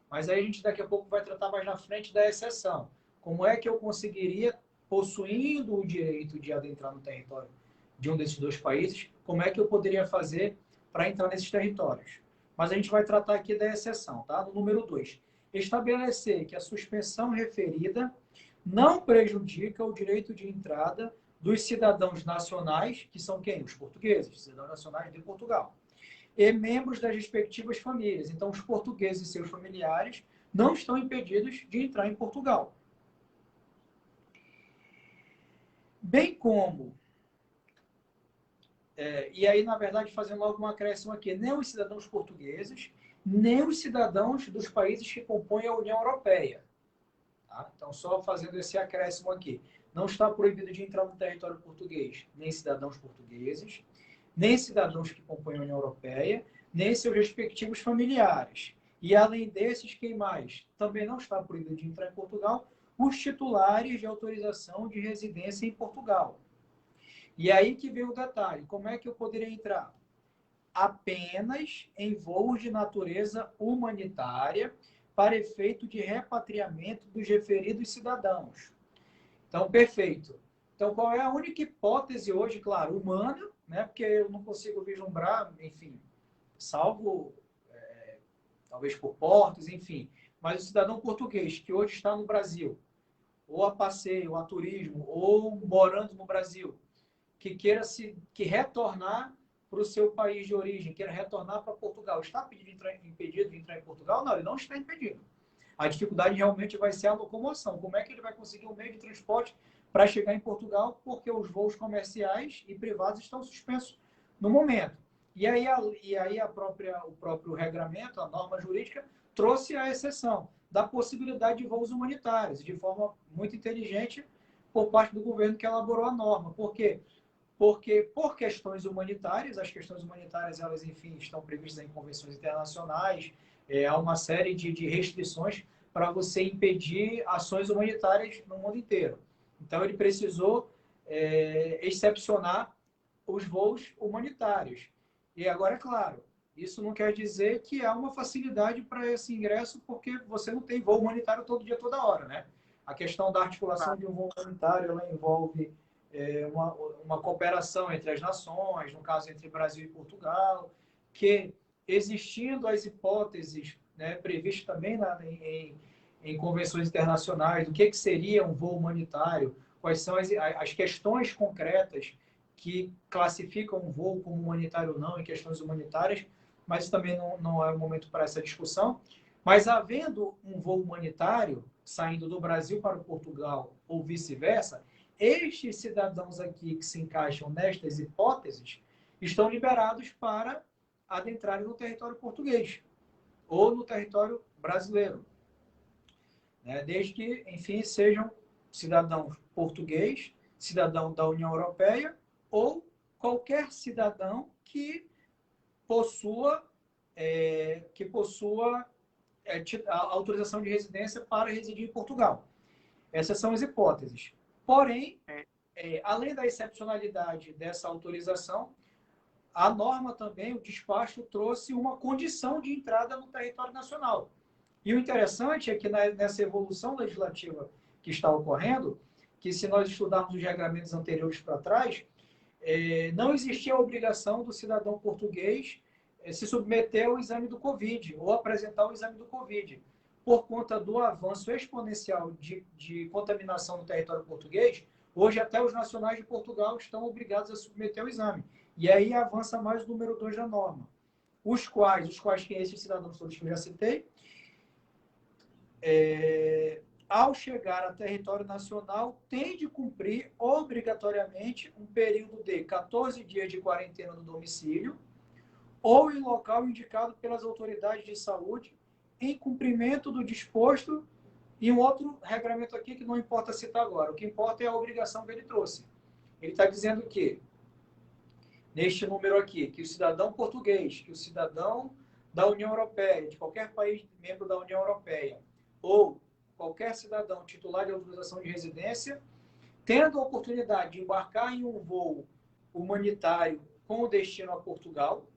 Mas aí a gente daqui a pouco vai tratar mais na frente da exceção. Como é que eu conseguiria, possuindo o direito de adentrar no território de um desses 2 países, como é que eu poderia fazer para entrar nesses territórios? Mas a gente vai tratar aqui da exceção, tá? No número 2. Estabelecer que a suspensão referida não prejudica o direito de entrada dos cidadãos nacionais, que são quem? Os portugueses, cidadãos nacionais de Portugal, e membros das respectivas famílias. Então, os portugueses e seus familiares não estão impedidos de entrar em Portugal. Bem como, e aí, na verdade, fazendo logo um acréscimo aqui, nem os cidadãos portugueses, nem os cidadãos dos países que compõem a União Europeia. Tá? Então, só fazendo esse acréscimo aqui. Não está proibido de entrar no território português nem cidadãos portugueses, nem cidadãos que compõem a União Europeia, nem seus respectivos familiares. E, além desses, quem mais? Também não está proibido de entrar em Portugal os titulares de autorização de residência em Portugal. E aí que vem o detalhe. Como é que eu poderia entrar? Apenas em voos de natureza humanitária para efeito de repatriamento dos referidos cidadãos. Então, perfeito. Então, qual é a única hipótese hoje, claro, humana, né? Porque eu não consigo vislumbrar, enfim, salvo, talvez por portos, enfim. Mas o cidadão português que hoje está no Brasil, ou a passeio, ou a turismo, ou morando no Brasil, que queira que retornar para o seu país de origem, queira retornar para Portugal, está impedido de entrar em Portugal? Não, ele não está impedido. A dificuldade realmente vai ser a locomoção. Como é que ele vai conseguir um meio de transporte para chegar em Portugal? Porque os voos comerciais e privados estão suspensos no momento. E aí, o próprio regramento, a norma jurídica, trouxe a exceção da possibilidade de voos humanitários, de forma muito inteligente por parte do governo que elaborou a norma. Por quê? Porque, por questões humanitárias, as questões humanitárias, elas, enfim, estão previstas em convenções internacionais, há uma série de restrições para você impedir ações humanitárias no mundo inteiro. Então, ele precisou excepcionar os voos humanitários. E agora, é claro, isso não quer dizer que há uma facilidade para esse ingresso, porque você não tem voo humanitário todo dia, toda hora, né? A questão da articulação de um voo humanitário, ela envolve uma cooperação entre as nações, no caso entre Brasil e Portugal, que existindo as hipóteses, né, previstas também em convenções internacionais, do que seria um voo humanitário, quais são as questões concretas que classificam um voo como humanitário ou não, em questões humanitárias, mas também não é o momento para essa discussão. Mas havendo um voo humanitário saindo do Brasil para o Portugal ou vice-versa, estes cidadãos aqui que se encaixam nestas hipóteses estão liberados para adentrarem no território português ou no território brasileiro, né? Desde que, enfim, sejam cidadãos português, cidadão da União Europeia ou qualquer cidadão que possua a autorização de residência para residir em Portugal. Essas são as hipóteses. Porém, além da excepcionalidade dessa autorização, a norma também, o despacho, trouxe uma condição de entrada no território nacional. E o interessante é que nessa evolução legislativa que está ocorrendo, que se nós estudarmos os regramentos anteriores para trás, não existia a obrigação do cidadão português se submeter ao exame do Covid ou apresentar o exame do Covid. Por conta do avanço exponencial de contaminação no território português, hoje até os nacionais de Portugal estão obrigados a submeter ao exame. E aí avança mais o número 2 da norma. Os quais que esses cidadãos todos que eu já citei, ao chegar a território nacional, tem de cumprir obrigatoriamente um período de 14 dias de quarentena no domicílio ou em local indicado pelas autoridades de saúde, em cumprimento do disposto, e um outro regramento aqui que não importa citar agora. O que importa é a obrigação que ele trouxe. Ele está dizendo que, neste número aqui, que o cidadão português, que o cidadão da União Europeia, de qualquer país membro da União Europeia, ou qualquer cidadão titular de autorização de residência, tendo a oportunidade de embarcar em um voo humanitário com destino a Portugal,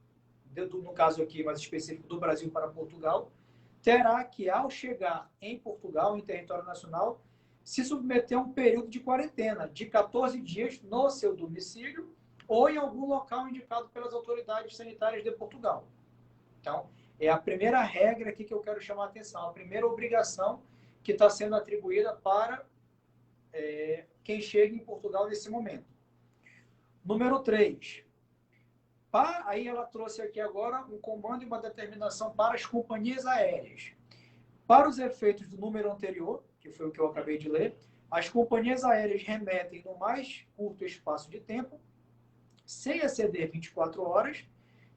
no caso aqui mais específico do Brasil para Portugal, terá que, ao chegar em Portugal, em território nacional, se submeter a um período de quarentena de 14 dias no seu domicílio ou em algum local indicado pelas autoridades sanitárias de Portugal. Então, é a primeira regra aqui que eu quero chamar a atenção, a primeira obrigação que está sendo atribuída para quem chega em Portugal nesse momento. Número 3. Aí ela trouxe aqui agora um comando e uma determinação para as companhias aéreas. Para os efeitos do número anterior, que foi o que eu acabei de ler, as companhias aéreas remetem no mais curto espaço de tempo, sem exceder 24 horas,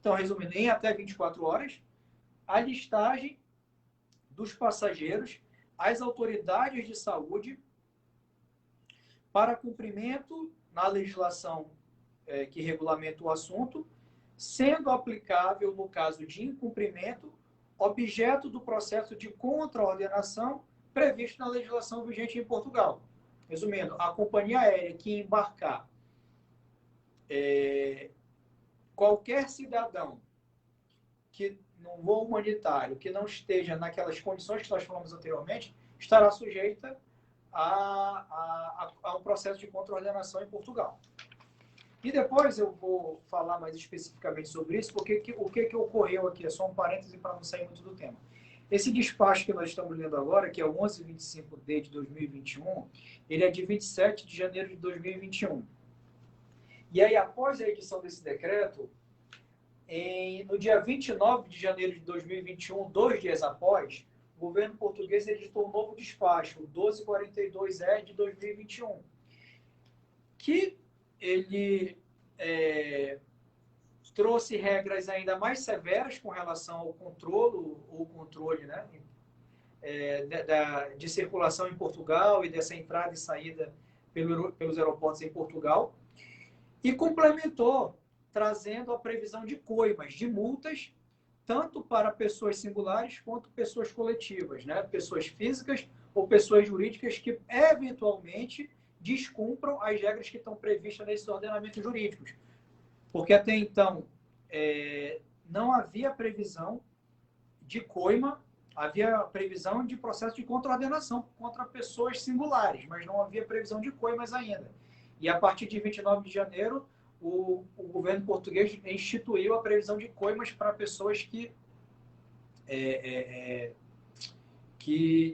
então, resumindo, em até 24 horas, a listagem dos passageiros às autoridades de saúde para cumprimento na legislação que regulamenta o assunto, sendo aplicável, no caso de incumprimento, objeto do processo de contraordenação previsto na legislação vigente em Portugal. Resumindo, a companhia aérea que embarcar qualquer cidadão que num voo humanitário que não esteja naquelas condições que nós falamos anteriormente, estará sujeita a um processo de contraordenação em Portugal. E depois eu vou falar mais especificamente sobre isso, porque o que ocorreu aqui, é só um parêntese para não sair muito do tema. Esse despacho que nós estamos lendo agora, que é o 1125D de 2021, ele é de 27 de janeiro de 2021. E aí, após a edição desse decreto, no dia 29 de janeiro de 2021, 2 dias após, o governo português editou um novo despacho, o 1242-E de 2021, que ele trouxe regras ainda mais severas com relação ao controle, né, de circulação em Portugal e dessa entrada e saída pelos aeroportos em Portugal, e complementou trazendo a previsão de coimas, de multas, tanto para pessoas singulares quanto pessoas coletivas, né? Pessoas físicas ou pessoas jurídicas que eventualmente descumpram as regras que estão previstas nesses ordenamentos jurídicos. Porque até então não havia previsão de coima, havia previsão de processo de contraordenação contra pessoas singulares, mas não havia previsão de coimas ainda. E a partir de 29 de janeiro, o governo português instituiu a previsão de coimas para pessoas que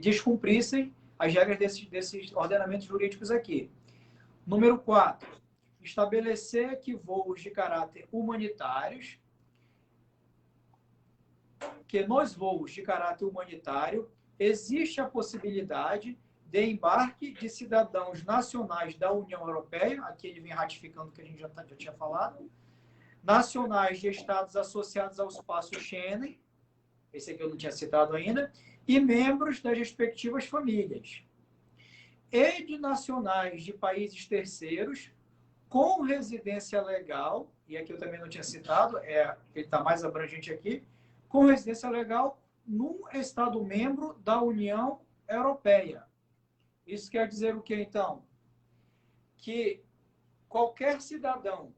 descumprissem as regras desses ordenamentos jurídicos aqui. Número 4, estabelecer que voos de caráter humanitários, que nos voos de caráter humanitário existe a possibilidade de embarque de cidadãos nacionais da União Europeia, aqui ele vem ratificando o que a gente já tinha falado, nacionais de estados associados ao espaço Schengen, esse aqui eu não tinha citado ainda, e membros das respectivas famílias, e de nacionais de países terceiros com residência legal, e aqui eu também não tinha citado, ele está mais abrangente aqui, com residência legal num Estado membro da União Europeia. Isso quer dizer o que, então? Que qualquer cidadão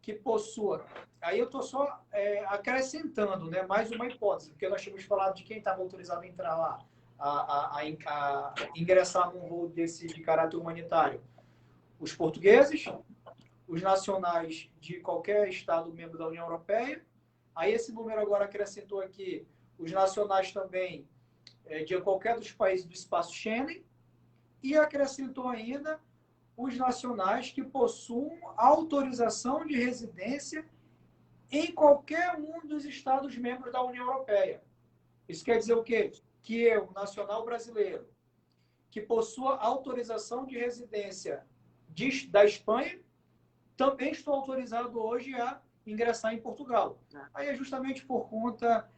que possua... Aí eu estou só acrescentando, né, mais uma hipótese, porque nós tínhamos falado de quem estava autorizado a entrar lá, a ingressar num voo desse de caráter humanitário. Os portugueses, os nacionais de qualquer Estado membro da União Europeia. Aí esse número agora acrescentou aqui os nacionais também de qualquer dos países do espaço Schengen, e acrescentou ainda os nacionais que possuam autorização de residência em qualquer um dos Estados membros da União Europeia. Isso quer dizer o quê? Que eu, nacional brasileiro, que possua autorização de residência da Espanha, também estou autorizado hoje a ingressar em Portugal. Aí é justamente por conta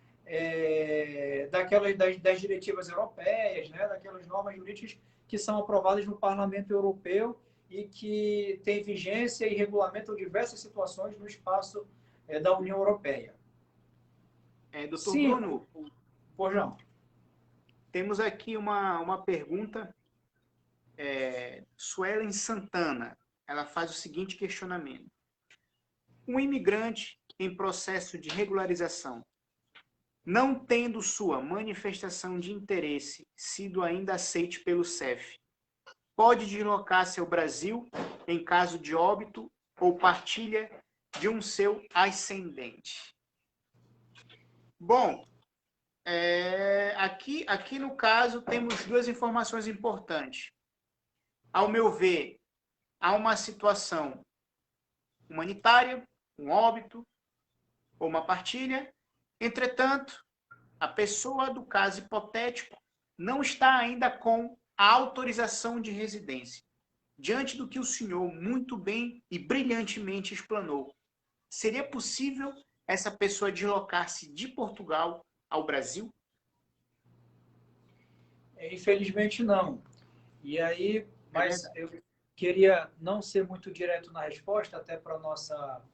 das diretivas europeias, né, daquelas normas jurídicas que são aprovadas no Parlamento Europeu e que têm vigência e regulamentam diversas situações no espaço da União Europeia.
Doutor Bruno,
pois não.
Temos aqui uma pergunta. Suelen Santana, ela faz o seguinte questionamento. Um imigrante em processo de regularização, não tendo sua manifestação de interesse sido ainda aceite pelo CEF, pode deslocar-se ao Brasil em caso de óbito ou partilha de um seu ascendente? Bom, aqui no caso temos duas informações importantes. Ao meu ver, há uma situação humanitária, um óbito ou uma partilha. Entretanto, a pessoa do caso hipotético não está ainda com a autorização de residência. Diante do que o senhor muito bem e brilhantemente explanou, seria possível essa pessoa deslocar-se de Portugal ao Brasil?
Infelizmente não. E aí, mas eu queria não ser muito direto na resposta, até para a nossa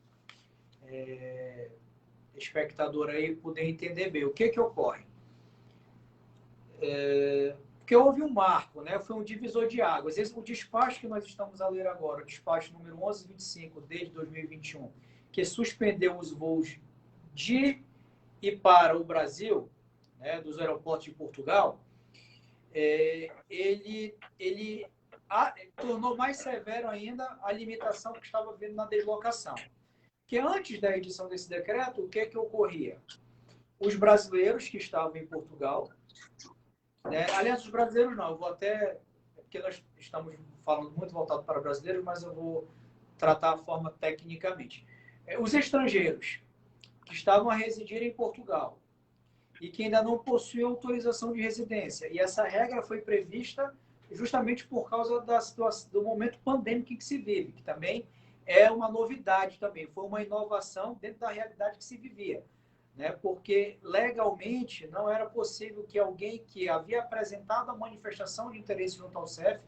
espectadora aí poder entender bem. O que ocorre? Porque houve um marco, né? Foi um divisor de águas. O despacho que nós estamos a ler agora, o despacho número 1125 desde 2021, que suspendeu os voos de e para o Brasil, né, dos aeroportos de Portugal, ele tornou mais severo ainda a limitação que estava vindo na deslocação. Porque antes da edição desse decreto, o que ocorria? Os brasileiros que estavam em Portugal, né, aliás, os brasileiros não, eu vou até, porque nós estamos falando muito voltado para brasileiros, mas eu vou tratar a forma tecnicamente. Os estrangeiros que estavam a residir em Portugal e que ainda não possui autorização de residência. E essa regra foi prevista justamente por causa da situação, do momento pandêmico em que se vive, que também é uma novidade também, foi uma inovação dentro da realidade que se vivia, né? Porque legalmente não era possível que alguém que havia apresentado a manifestação de interesse junto ao CEF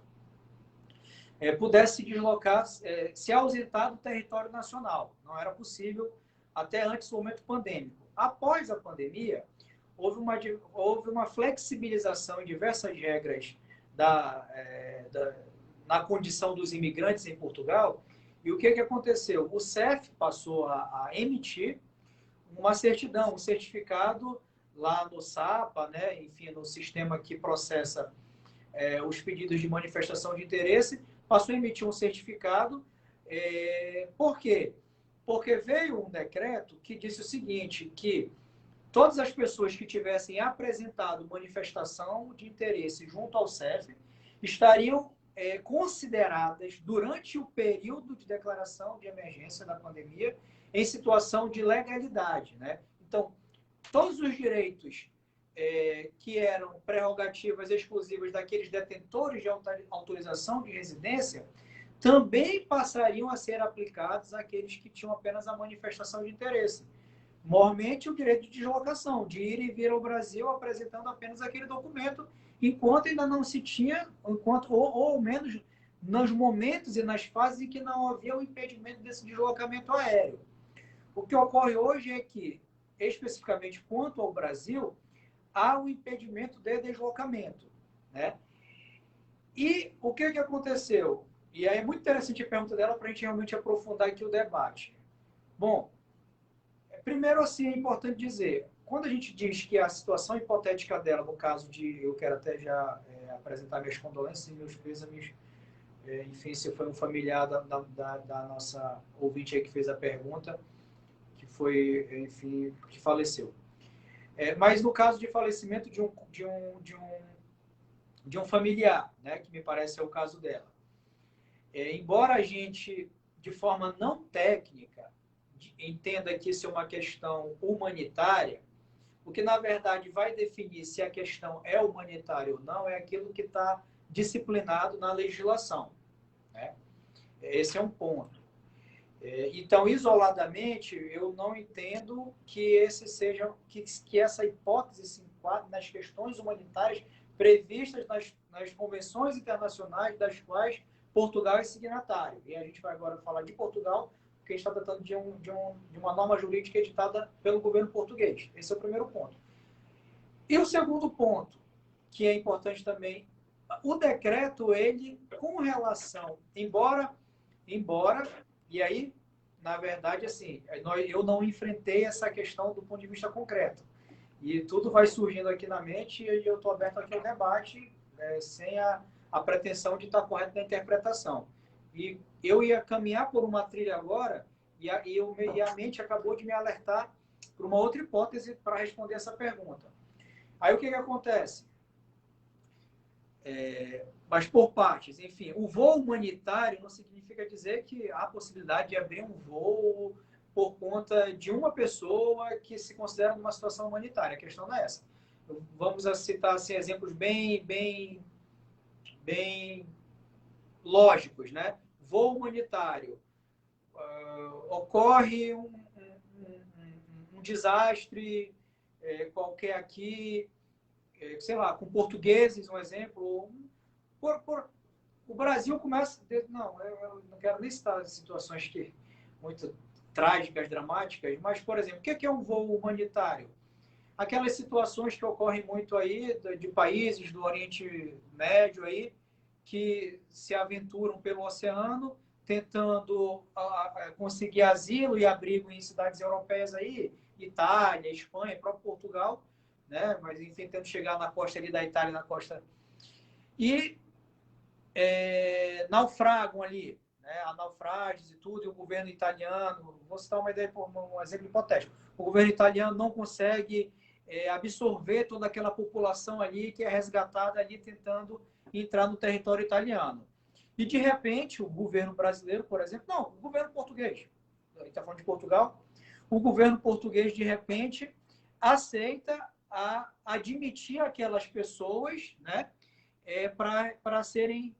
pudesse se deslocar, se ausentar do território nacional. Não era possível até antes do momento pandêmico. Após a pandemia, houve uma flexibilização em diversas regras na condição dos imigrantes em Portugal. E o que aconteceu? O CEF passou a emitir uma certidão, um certificado lá no SAPA, né? Enfim, no sistema que processa os pedidos de manifestação de interesse, passou a emitir um certificado. Por quê? Porque veio um decreto que disse o seguinte, que todas as pessoas que tivessem apresentado manifestação de interesse junto ao CEF estariam consideradas, durante o período de declaração de emergência da pandemia, em situação de legalidade, né? Então, todos os direitos que eram prerrogativas exclusivas daqueles detentores de autorização de residência também passariam a ser aplicados àqueles que tinham apenas a manifestação de interesse. Mormente o direito de deslocação, de ir e vir ao Brasil apresentando apenas aquele documento, enquanto ainda não se tinha, ou ao menos nos momentos e nas fases em que não havia o impedimento desse deslocamento aéreo. O que ocorre hoje é que, especificamente quanto ao Brasil, há um impedimento de deslocamento, né? E o que aconteceu? E aí é muito interessante a pergunta dela para a gente realmente aprofundar aqui o debate. Bom, primeiro, assim, é importante dizer, quando a gente diz que a situação hipotética dela, no caso de, eu quero até já apresentar minhas condolências e meus pêsames, enfim, se foi um familiar da nossa ouvinte aí que fez a pergunta, que foi, enfim, que faleceu. Mas no caso de falecimento de um familiar, né, que me parece é o caso dela, embora a gente, de forma não técnica, entenda que isso é uma questão humanitária, o que, na verdade, vai definir se a questão é humanitária ou não é aquilo que está disciplinado na legislação, né? Esse é um ponto. Então, isoladamente, eu não entendo que essa hipótese se enquadre nas questões humanitárias previstas nas convenções internacionais das quais Portugal é signatário. E a gente vai agora falar de Portugal, porque a gente está tratando de uma norma jurídica editada pelo governo português. Esse é o primeiro ponto. E o segundo ponto, que é importante também, o decreto, ele, com relação, embora, e aí, na verdade, assim, eu não enfrentei essa questão do ponto de vista concreto. E tudo vai surgindo aqui na mente e eu estou aberto aqui ao debate, sem a pretensão de estar correto na interpretação. E eu ia caminhar por uma trilha agora e a mente acabou de me alertar para uma outra hipótese para responder essa pergunta. Aí o que acontece? Mas por partes, enfim, o voo humanitário não significa dizer que há possibilidade de abrir um voo por conta de uma pessoa que se considera numa situação humanitária. A questão não é essa. Vamos citar assim, exemplos bem lógicos, né? Voo humanitário. Ocorre um desastre qualquer aqui, sei lá, com portugueses, um exemplo. O Brasil começa... Não, eu não quero nem citar situações muito trágicas, dramáticas, mas, por exemplo, o que é um voo humanitário? Aquelas situações que ocorrem muito aí, de países do Oriente Médio aí, que se aventuram pelo oceano, tentando conseguir asilo e abrigo em cidades europeias aí, Itália, Espanha, próprio Portugal, né? Mas enfim, tentando chegar na costa ali da Itália, na costa... E naufragam ali, né? Há naufrágios e tudo, e o governo italiano, vou citar uma ideia, um exemplo hipotético, o governo italiano não consegue absorver toda aquela população ali que é resgatada ali tentando entrar no território italiano. E, de repente, o governo brasileiro, por exemplo, não, o governo português, a gente está falando de Portugal, o governo português, de repente, aceita a admitir aquelas pessoas, né, para serem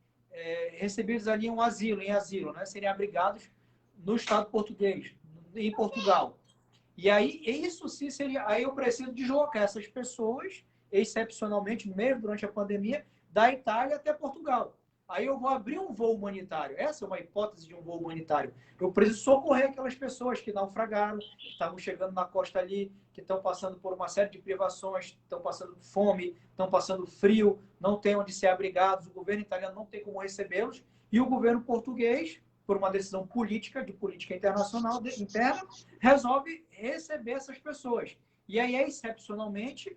recebidos ali em asilo, né, serem abrigados no Estado português, em Portugal. E aí, isso sim seria. Aí eu preciso deslocar essas pessoas, excepcionalmente, mesmo durante a pandemia, da Itália até Portugal. Aí eu vou abrir um voo humanitário. Essa é uma hipótese de um voo humanitário. Eu preciso socorrer aquelas pessoas que naufragaram, que estavam chegando na costa ali, que estão passando por uma série de privações, estão passando fome, estão passando frio, não têm onde ser abrigados, o governo italiano não tem como recebê-los, e o governo português, por uma decisão política, de política internacional interna, resolve receber essas pessoas. E aí, excepcionalmente,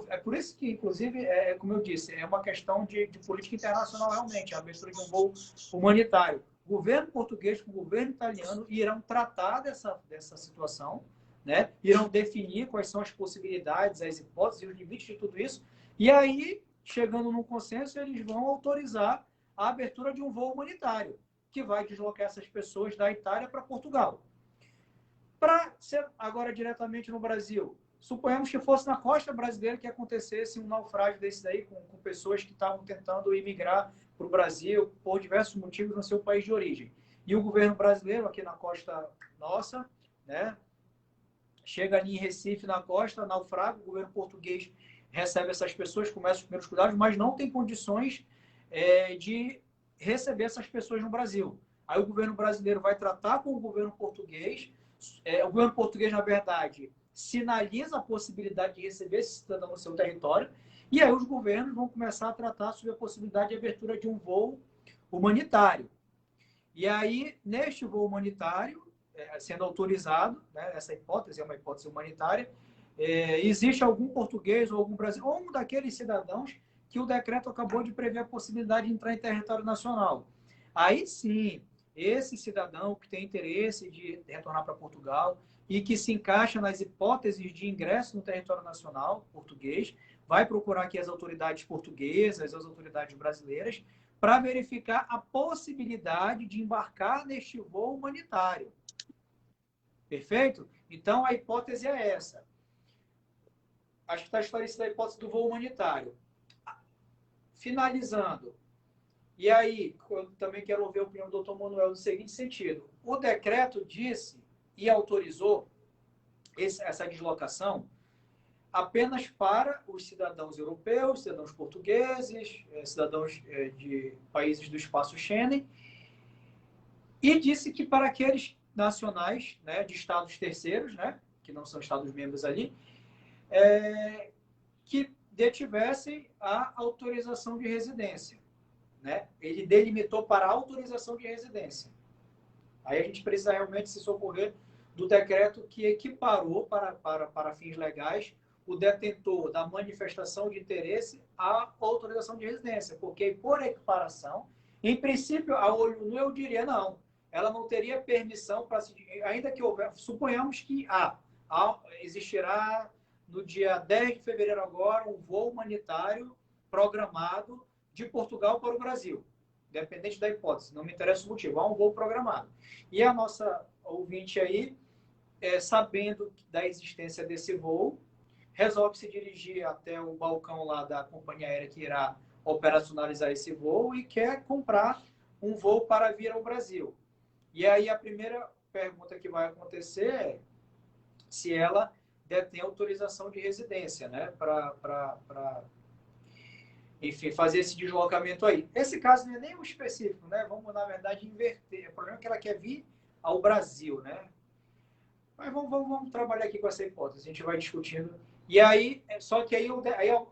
é por isso que, inclusive, como eu disse, é uma questão de política internacional realmente, a abertura de um voo humanitário. O governo português com o governo italiano irão tratar dessa situação, né? Irão definir quais são as possibilidades, as hipóteses e os limites de tudo isso, e aí, chegando num consenso, eles vão autorizar a abertura de um voo humanitário, que vai deslocar essas pessoas da Itália para Portugal. Para ser agora diretamente no Brasil, suponhamos que fosse na costa brasileira que acontecesse um naufrágio desse daí, com pessoas que estavam tentando imigrar para o Brasil por diversos motivos no seu país de origem. E o governo brasileiro, aqui na costa nossa, né, chega ali em Recife, na costa, naufraga, o governo português recebe essas pessoas, começa os primeiros cuidados, mas não tem condições de receber essas pessoas no Brasil. Aí o governo brasileiro vai tratar com o governo português. O governo português, na verdade, sinaliza a possibilidade de receber esse cidadão no seu território, e aí os governos vão começar a tratar sobre a possibilidade de abertura de um voo humanitário. E aí, neste voo humanitário, sendo autorizado, né, essa hipótese é uma hipótese humanitária, existe algum português ou algum brasileiro, ou um daqueles cidadãos que o decreto acabou de prever a possibilidade de entrar em território nacional. Aí sim, esse cidadão que tem interesse de retornar para Portugal e que se encaixa nas hipóteses de ingresso no território nacional português, vai procurar aqui as autoridades portuguesas, as autoridades brasileiras, para verificar a possibilidade de embarcar neste voo humanitário. Perfeito? Então, a hipótese é essa. Acho que está esclarecida a hipótese do voo humanitário. Finalizando, e aí, eu também quero ouvir a opinião do doutor Manuel no seguinte sentido. O decreto disse e autorizou essa deslocação apenas para os cidadãos europeus, cidadãos portugueses, cidadãos de países do espaço Schengen, e disse que para aqueles nacionais, né, de estados terceiros, né, que não são estados membros ali, que detivessem a autorização de residência. Né? Ele delimitou para autorização de residência. Aí a gente precisa realmente se socorrer do decreto que equiparou para fins legais o detentor da manifestação de interesse à autorização de residência, porque por equiparação, em princípio, a olho nu eu diria não, ela não teria permissão para se, ainda que houver, suponhamos que existirá no dia 10 de fevereiro agora um voo humanitário programado de Portugal para o Brasil, independente da hipótese, não me interessa o motivo, há um voo programado. E a nossa ouvinte aí, sabendo da existência desse voo, resolve se dirigir até o balcão lá da companhia aérea que irá operacionalizar esse voo e quer comprar um voo para vir ao Brasil. E aí a primeira pergunta que vai acontecer é se ela detém autorização de residência, né, enfim, fazer esse deslocamento aí. Esse caso não é nem um específico, né? Vamos, na verdade, inverter. O problema é que ela quer vir ao Brasil, né? Mas vamos trabalhar aqui com essa hipótese. A gente vai discutindo. E aí, só que aí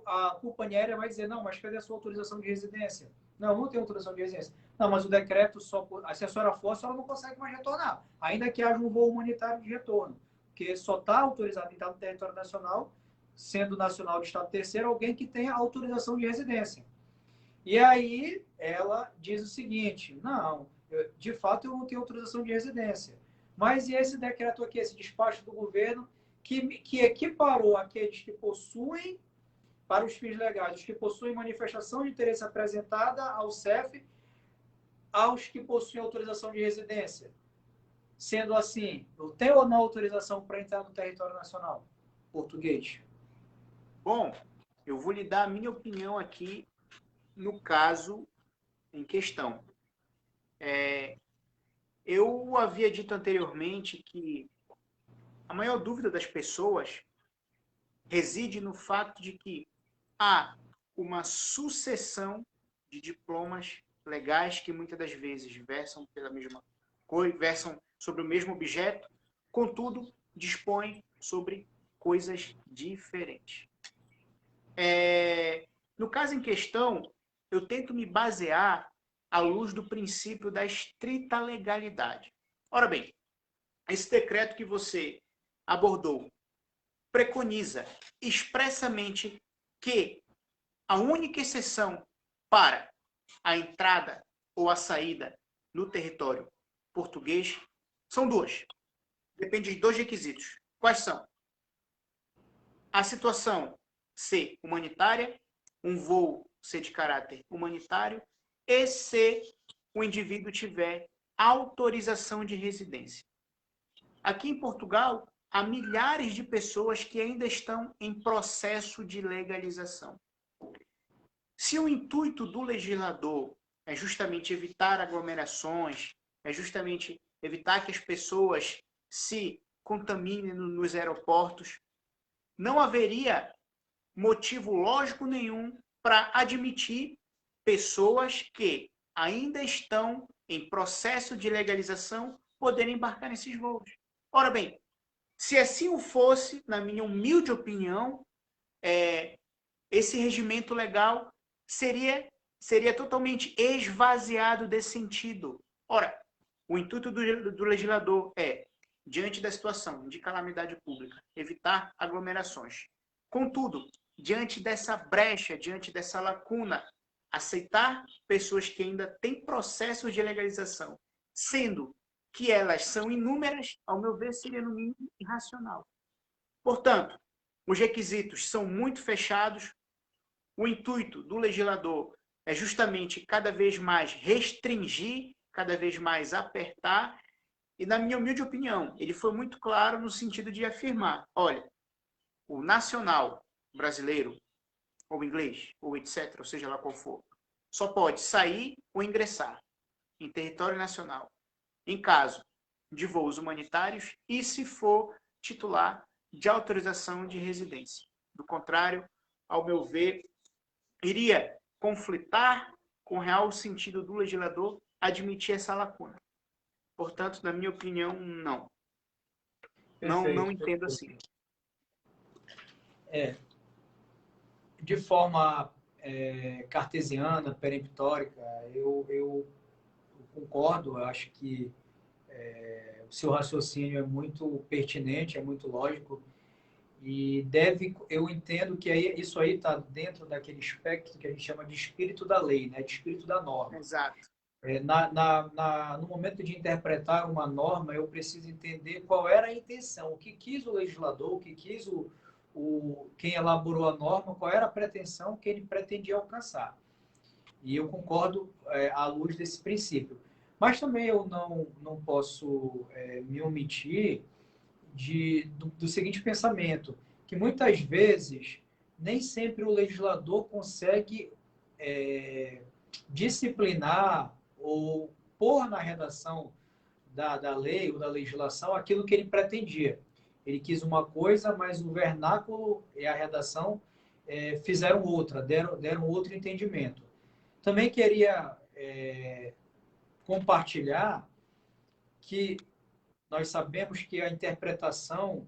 a companhia aérea vai dizer, não, mas cadê a sua autorização de residência? Não tem autorização de residência. Não, mas o decreto só... Se a senhora for, a senhora não consegue mais retornar. Ainda que haja um voo humanitário de retorno. Porque só está autorizado em estar no território nacional, sendo nacional de estado terceiro, alguém que tenha autorização de residência. E aí ela diz o seguinte, não, de fato eu não tenho autorização de residência. Mas e esse decreto aqui, esse despacho do governo, que equiparou aqueles que possuem, para os fins legais, os que possuem manifestação de interesse apresentada ao CEF, aos que possuem autorização de residência. Sendo assim, eu tenho ou não autorização para entrar no território nacional português?
Bom, eu vou lhe dar a minha opinião aqui no caso em questão. Eu havia dito anteriormente que a maior dúvida das pessoas reside no fato de que há uma sucessão de diplomas legais que muitas das vezes versam pela mesma coisa, versam sobre o mesmo objeto, contudo, dispõem sobre coisas diferentes. No caso em questão, eu tento me basear à luz do princípio da estrita legalidade. Ora bem, esse decreto que você abordou preconiza expressamente que a única exceção para a entrada ou a saída no território português são duas. Depende de dois requisitos. Quais são? A situação ser humanitária, um voo ser de caráter humanitário, e se o indivíduo tiver autorização de residência. Aqui em Portugal, há milhares de pessoas que ainda estão em processo de legalização. Se o intuito do legislador é justamente evitar aglomerações, é justamente evitar que as pessoas se contaminem nos aeroportos, não haveria motivo lógico nenhum para admitir pessoas que ainda estão em processo de legalização poderem embarcar nesses voos. Ora bem, se assim o fosse, na minha humilde opinião, esse regimento legal seria totalmente esvaziado de sentido. Ora, o intuito do legislador é, diante da situação de calamidade pública, evitar aglomerações. Contudo, diante dessa brecha, diante dessa lacuna, aceitar pessoas que ainda têm processos de legalização, sendo que elas são inúmeras, ao meu ver, seria no mínimo irracional. Portanto, os requisitos são muito fechados. O intuito do legislador é justamente cada vez mais restringir, cada vez mais apertar. E, na minha humilde opinião, ele foi muito claro no sentido de afirmar: olha, o nacional brasileiro, ou inglês, ou etc., ou seja lá qual for, só pode sair ou ingressar em território nacional em caso de voos humanitários e se for titular de autorização de residência. Do contrário, ao meu ver, iria conflitar com o real sentido do legislador admitir essa lacuna. Portanto, na minha opinião, não. Não entendo assim.
De forma cartesiana, peremptórica, eu concordo, eu acho que o seu raciocínio é muito pertinente, é muito lógico, e eu entendo que isso aí está dentro daquele espectro que a gente chama de espírito da lei, né? De espírito da norma.
Exato.
No momento de interpretar uma norma, eu preciso entender qual era a intenção, o que quis o legislador, o que quis quem elaborou a norma, qual era a pretensão que ele pretendia alcançar. E eu concordo à luz desse princípio. Mas também eu não posso me omitir do seguinte pensamento, que muitas vezes nem sempre o legislador consegue disciplinar ou pôr na redação da lei ou da legislação aquilo que ele pretendia. Ele quis uma coisa, mas o vernáculo e a redação fizeram outra, deram outro entendimento. Também queria compartilhar que nós sabemos que a interpretação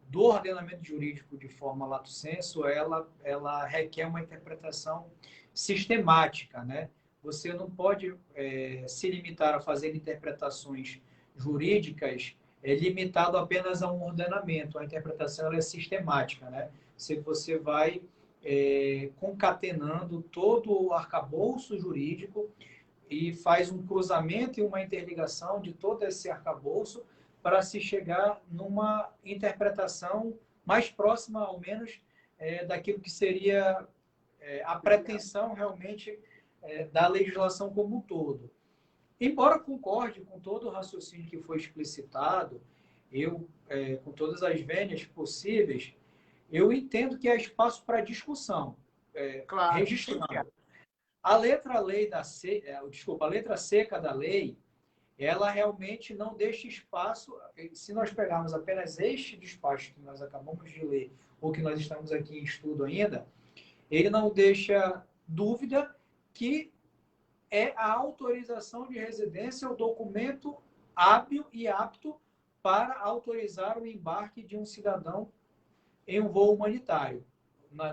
do ordenamento jurídico de forma lato sensu, ela requer uma interpretação sistemática, né? Você não pode se limitar a fazer interpretações jurídicas limitado apenas a um ordenamento. A interpretação ela é sistemática, né? Você vai concatenando todo o arcabouço jurídico e faz um cruzamento e uma interligação de todo esse arcabouço para se chegar numa interpretação mais próxima, ao menos, daquilo que seria a pretensão realmente da legislação como um todo. Embora concorde com todo o raciocínio que foi explicitado, eu, com todas as vênias possíveis, eu entendo que há espaço para discussão,
Claro.
registrando. A letra a letra seca da lei, ela realmente não deixa espaço. Se nós pegarmos apenas este despacho que nós acabamos de ler, ou que nós estamos aqui em estudo ainda, ele não deixa dúvida que é a autorização de residência o documento hábil e apto para autorizar o embarque de um cidadão em um voo humanitário,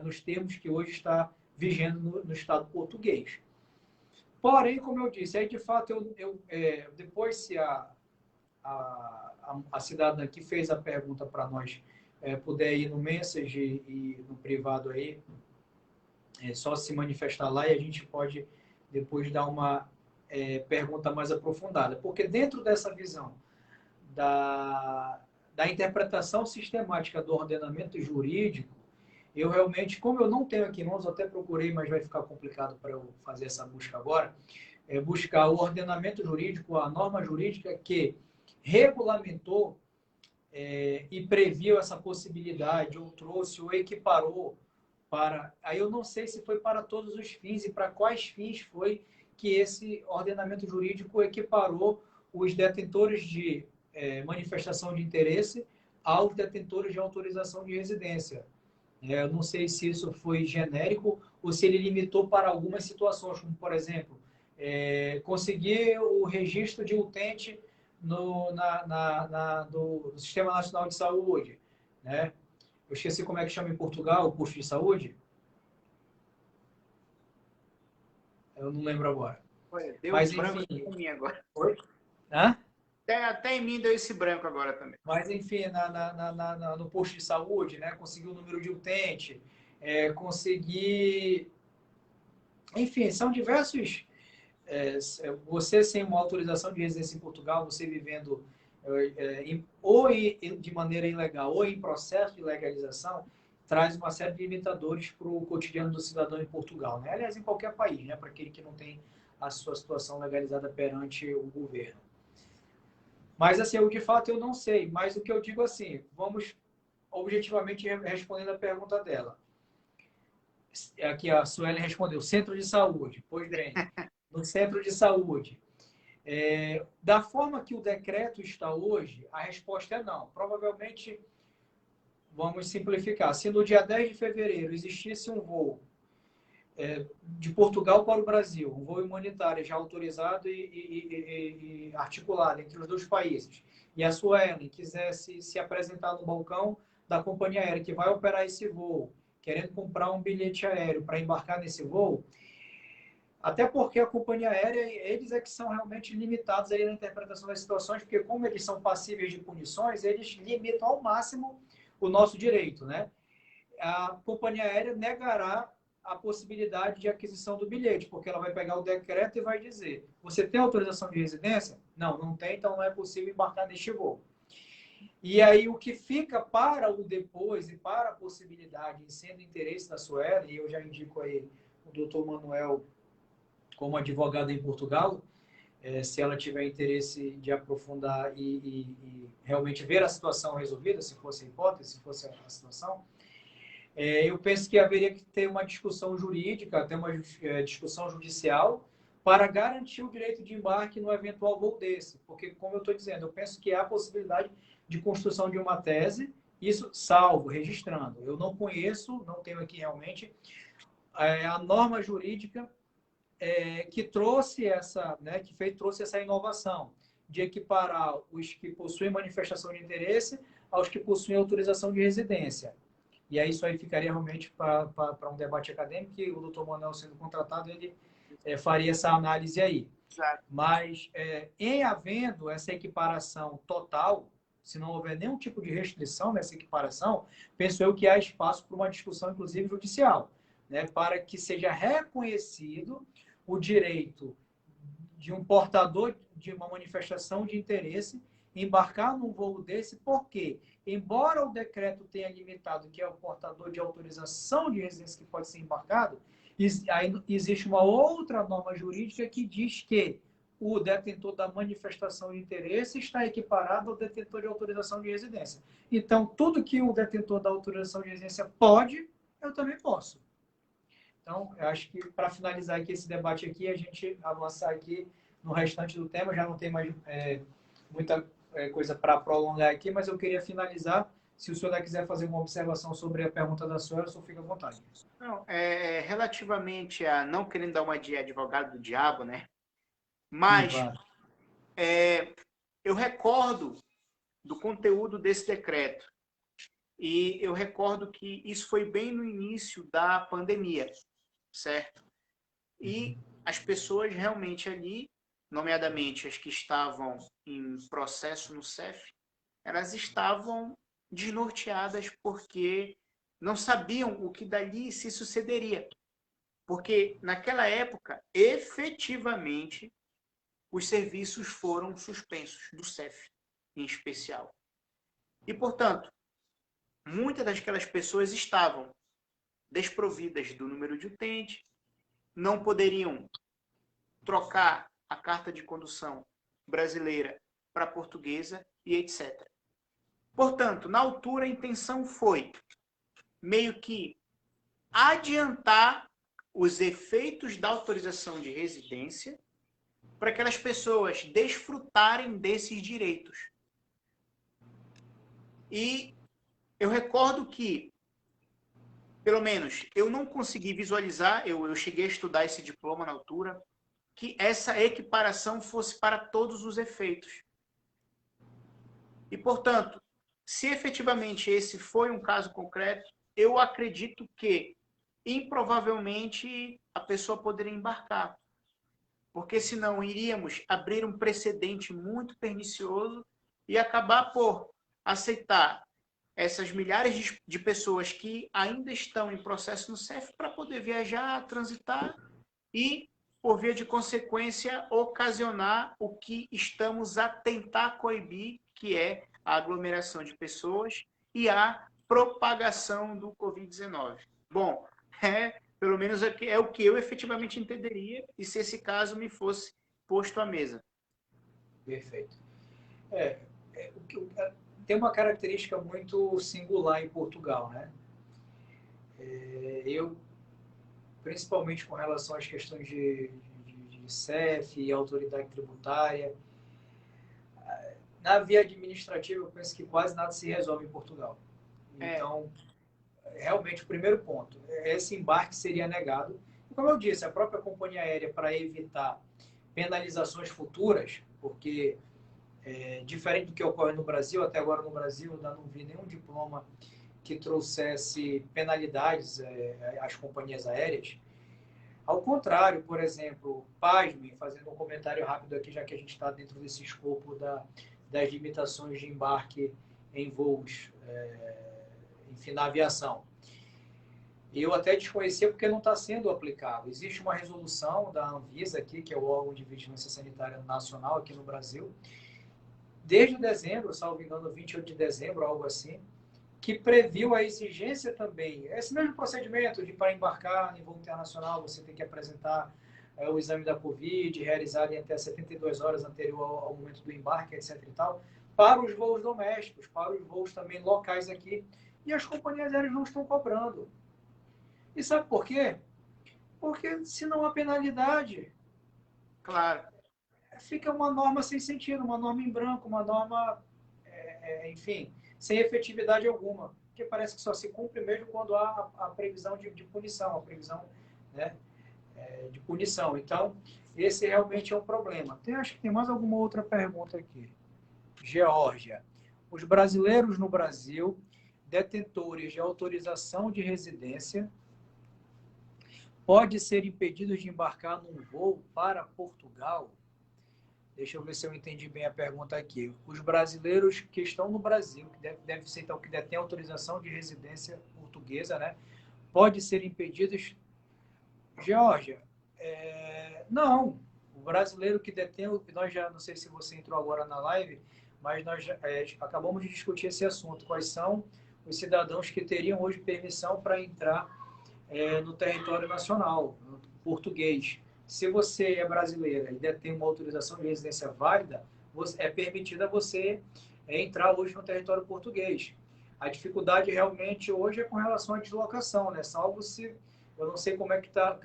nos termos que hoje está vigendo no Estado português. Porém, como eu disse, aí de fato, depois se a cidadã que fez a pergunta para nós puder ir no message e no privado aí, só se manifestar lá e a gente pode depois dar uma pergunta mais aprofundada. Porque dentro dessa visão da interpretação sistemática do ordenamento jurídico, eu realmente, como eu não tenho aqui em mãos, eu até procurei, mas vai ficar complicado para eu fazer essa busca agora, buscar o ordenamento jurídico, a norma jurídica que regulamentou e previu essa possibilidade, ou trouxe, ou equiparou para... Aí eu não sei se foi para todos os fins e para quais fins foi que esse ordenamento jurídico equiparou os detentores de manifestação de interesse aos detentores de autorização de residência. Eu não sei se isso foi genérico ou se ele limitou para algumas situações, como, por exemplo, conseguir o registro de utente do Sistema Nacional de Saúde, né? Eu esqueci como é que chama em Portugal o posto de saúde. Eu não lembro agora.
Deu
Mas,
branco
enfim...
em mim agora.
Oi? Hã?
Até em mim deu esse branco agora também.
Mas, enfim, no posto de saúde, né? Conseguir o número de utente, conseguir... Enfim, são diversos... você sem uma autorização de residência em Portugal, você vivendo ou de maneira ilegal ou em processo de legalização, traz uma série de limitadores para o cotidiano do cidadão em Portugal, né? Aliás, em qualquer país, né? Para aquele que não tem a sua situação legalizada perante o governo. Mas, assim, eu de fato eu não sei. Mas o que eu digo assim, vamos objetivamente respondendo a pergunta dela. Aqui a Sueli respondeu, centro de saúde, pois bem, no centro de saúde. Da forma que o decreto está hoje, a resposta é não. Provavelmente, vamos simplificar, se no dia 10 de fevereiro existisse um voo de Portugal para o Brasil, um voo humanitário já autorizado e articulado entre os dois países, e a Suelen quisesse se apresentar no balcão da companhia aérea que vai operar esse voo, querendo comprar um bilhete aéreo para embarcar nesse voo, até porque a companhia aérea, eles é que são realmente limitados aí na interpretação das situações, porque como eles são passíveis de punições, eles limitam ao máximo o nosso direito, né? A companhia aérea negará a possibilidade de aquisição do bilhete, porque ela vai pegar o decreto e vai dizer, você tem autorização de residência? Não, não tem, então não é possível embarcar neste voo. E aí o que fica para o depois e para a possibilidade, sendo interesse da Sueli, e eu já indico aí o doutor Manuel como advogada em Portugal, se ela tiver interesse de aprofundar e realmente ver a situação resolvida, se fosse a hipótese, se fosse a situação, eu penso que haveria que ter uma discussão jurídica, até uma discussão judicial, para garantir o direito de embarque no eventual voo desse. Porque, como eu estou dizendo, eu penso que há a possibilidade de construção de uma tese, isso salvo, registrando. Eu não conheço, não tenho aqui realmente, a norma jurídica que trouxe essa, né, trouxe essa inovação de equiparar os que possuem manifestação de interesse aos que possuem autorização de residência. E aí isso aí ficaria realmente para um debate acadêmico, e o doutor Manuel sendo contratado, ele faria essa análise aí.
Exato.
Mas, em havendo essa equiparação total, se não houver nenhum tipo de restrição nessa equiparação, penso eu que há espaço para uma discussão, inclusive judicial, né, para que seja reconhecido o direito de um portador de uma manifestação de interesse embarcar num voo desse, porque, embora o decreto tenha limitado que é o portador de autorização de residência que pode ser embarcado, aí existe uma outra norma jurídica que diz que o detentor da manifestação de interesse está equiparado ao detentor de autorização de residência. Então, tudo que o detentor da autorização de residência pode, eu também posso. Então, eu acho que para finalizar aqui esse debate aqui, a gente avançar aqui no restante do tema, já não tem mais muita coisa para prolongar aqui, mas eu queria finalizar. Se o senhor quiser fazer uma observação sobre a pergunta da senhora, o senhor fica à vontade.
Não, relativamente a não querendo dar uma de advogado do diabo, né? Mas eu recordo do conteúdo desse decreto. E eu recordo que isso foi bem no início da pandemia, certo? E as pessoas realmente ali, nomeadamente as que estavam em processo no CEF, elas estavam desnorteadas porque não sabiam o que dali se sucederia. Porque naquela época, efetivamente, os serviços foram suspensos, do CEF em especial. E, portanto, muitas daquelas pessoas estavam desprovidas do número de utente, não poderiam trocar a carta de condução brasileira para a portuguesa e etc. Portanto, na altura, a intenção foi meio que adiantar os efeitos da autorização de residência para aquelas pessoas desfrutarem desses direitos. E eu recordo que, pelo menos, eu não consegui visualizar, eu cheguei a estudar esse diploma na altura, que essa equiparação fosse para todos os efeitos. E, portanto, se efetivamente esse foi um caso concreto, eu acredito que, improvavelmente, a pessoa poderia embarcar. Porque senão iríamos abrir um precedente muito pernicioso e acabar por aceitar essas milhares de pessoas que ainda estão em processo no CEF para poder viajar, transitar e, por via de consequência, ocasionar o que estamos a tentar coibir, que é a aglomeração de pessoas e a propagação do Covid-19. Bom, pelo menos é o que eu efetivamente entenderia e se esse caso me fosse posto à mesa.
Perfeito. Tem uma característica muito singular em Portugal, né? Eu, principalmente com relação às questões de CEF e autoridade tributária, na via administrativa, eu penso que quase nada se resolve em Portugal. Então, realmente, o primeiro ponto, esse embarque seria negado. E, como eu disse, a própria companhia aérea, para evitar penalizações futuras, porque, diferente do que ocorre no Brasil, até agora no Brasil, eu ainda não vi nenhum diploma que trouxesse penalidades às companhias aéreas. Ao contrário, por exemplo, pasme, fazendo um comentário rápido aqui, já que a gente está dentro desse escopo das limitações de embarque em voos, enfim, na aviação. Eu até desconhecia porque não está sendo aplicado. Existe uma resolução da Anvisa aqui, que é o órgão de vigilância sanitária nacional aqui no Brasil, desde dezembro, salvo engano, 28 de dezembro, algo assim, que previu a exigência também, esse mesmo procedimento de para embarcar em voo internacional, você tem que apresentar o exame da Covid, realizado em até 72 horas anterior ao momento do embarque, etc. e tal, para os voos domésticos, para os voos também locais aqui, e as companhias aéreas não estão cobrando. E sabe por quê? Porque se não há penalidade,
claro,
fica uma norma sem sentido, uma norma em branco, uma norma, enfim, sem efetividade alguma, porque parece que só se cumpre mesmo quando há a previsão de punição, a previsão, né, de punição. Então, esse realmente é um problema. Acho que tem mais alguma outra pergunta aqui. Geórgia. Os brasileiros no Brasil, detentores de autorização de residência, podem ser impedidos de embarcar num voo para Portugal? Deixa eu ver se eu entendi bem a pergunta aqui. Os brasileiros que estão no Brasil, que deve ser então que detêm autorização de residência portuguesa, né? Pode ser impedidos. Geórgia, não. O brasileiro que detém, nós já, não sei se você entrou agora na live, mas nós acabamos de discutir esse assunto. Quais são os cidadãos que teriam hoje permissão para entrar no território nacional, no português? se você é brasileira e tem uma autorização de residência válida, é permitida você entrar hoje no território português. A dificuldade realmente hoje é com relação à deslocação, né? Salvo se eu não sei como é que está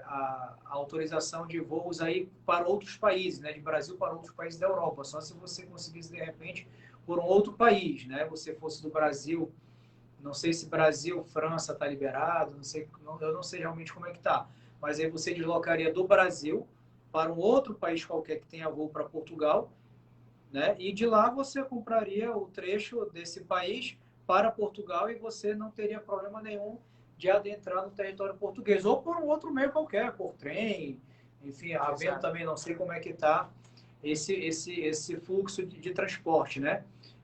a autorização de voos aí para outros países, né? De Brasil para outros países da Europa. Só se você conseguisse de repente por um outro país, né? Você fosse do Brasil, não sei se Brasil, França está liberado, não sei, eu não sei realmente como é que está, mas aí você deslocaria do Brasil para um outro país qualquer que tenha voo para Portugal, né? E de lá você compraria o trecho desse país para Portugal e você não teria problema nenhum de adentrar no território português, ou por um outro meio qualquer, por trem, enfim, havendo também, não sei como é que está esse fluxo de transporte, né?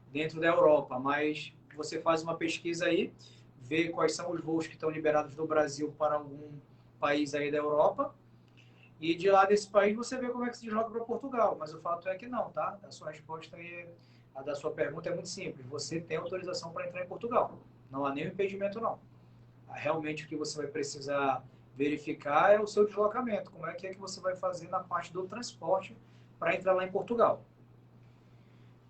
Dentro da Europa, mas você faz uma pesquisa aí, vê quais são os voos que estão liberados do Brasil para algum país aí da Europa, e de lá desse país você vê como é que se desloca para Portugal. Mas o fato é que não, tá? A sua resposta aí, a da sua pergunta é muito simples. Você tem autorização para entrar em Portugal. Não há nenhum impedimento, não. Realmente o que você vai precisar verificar é o seu deslocamento. Como é que você vai fazer na parte do transporte para entrar lá em Portugal.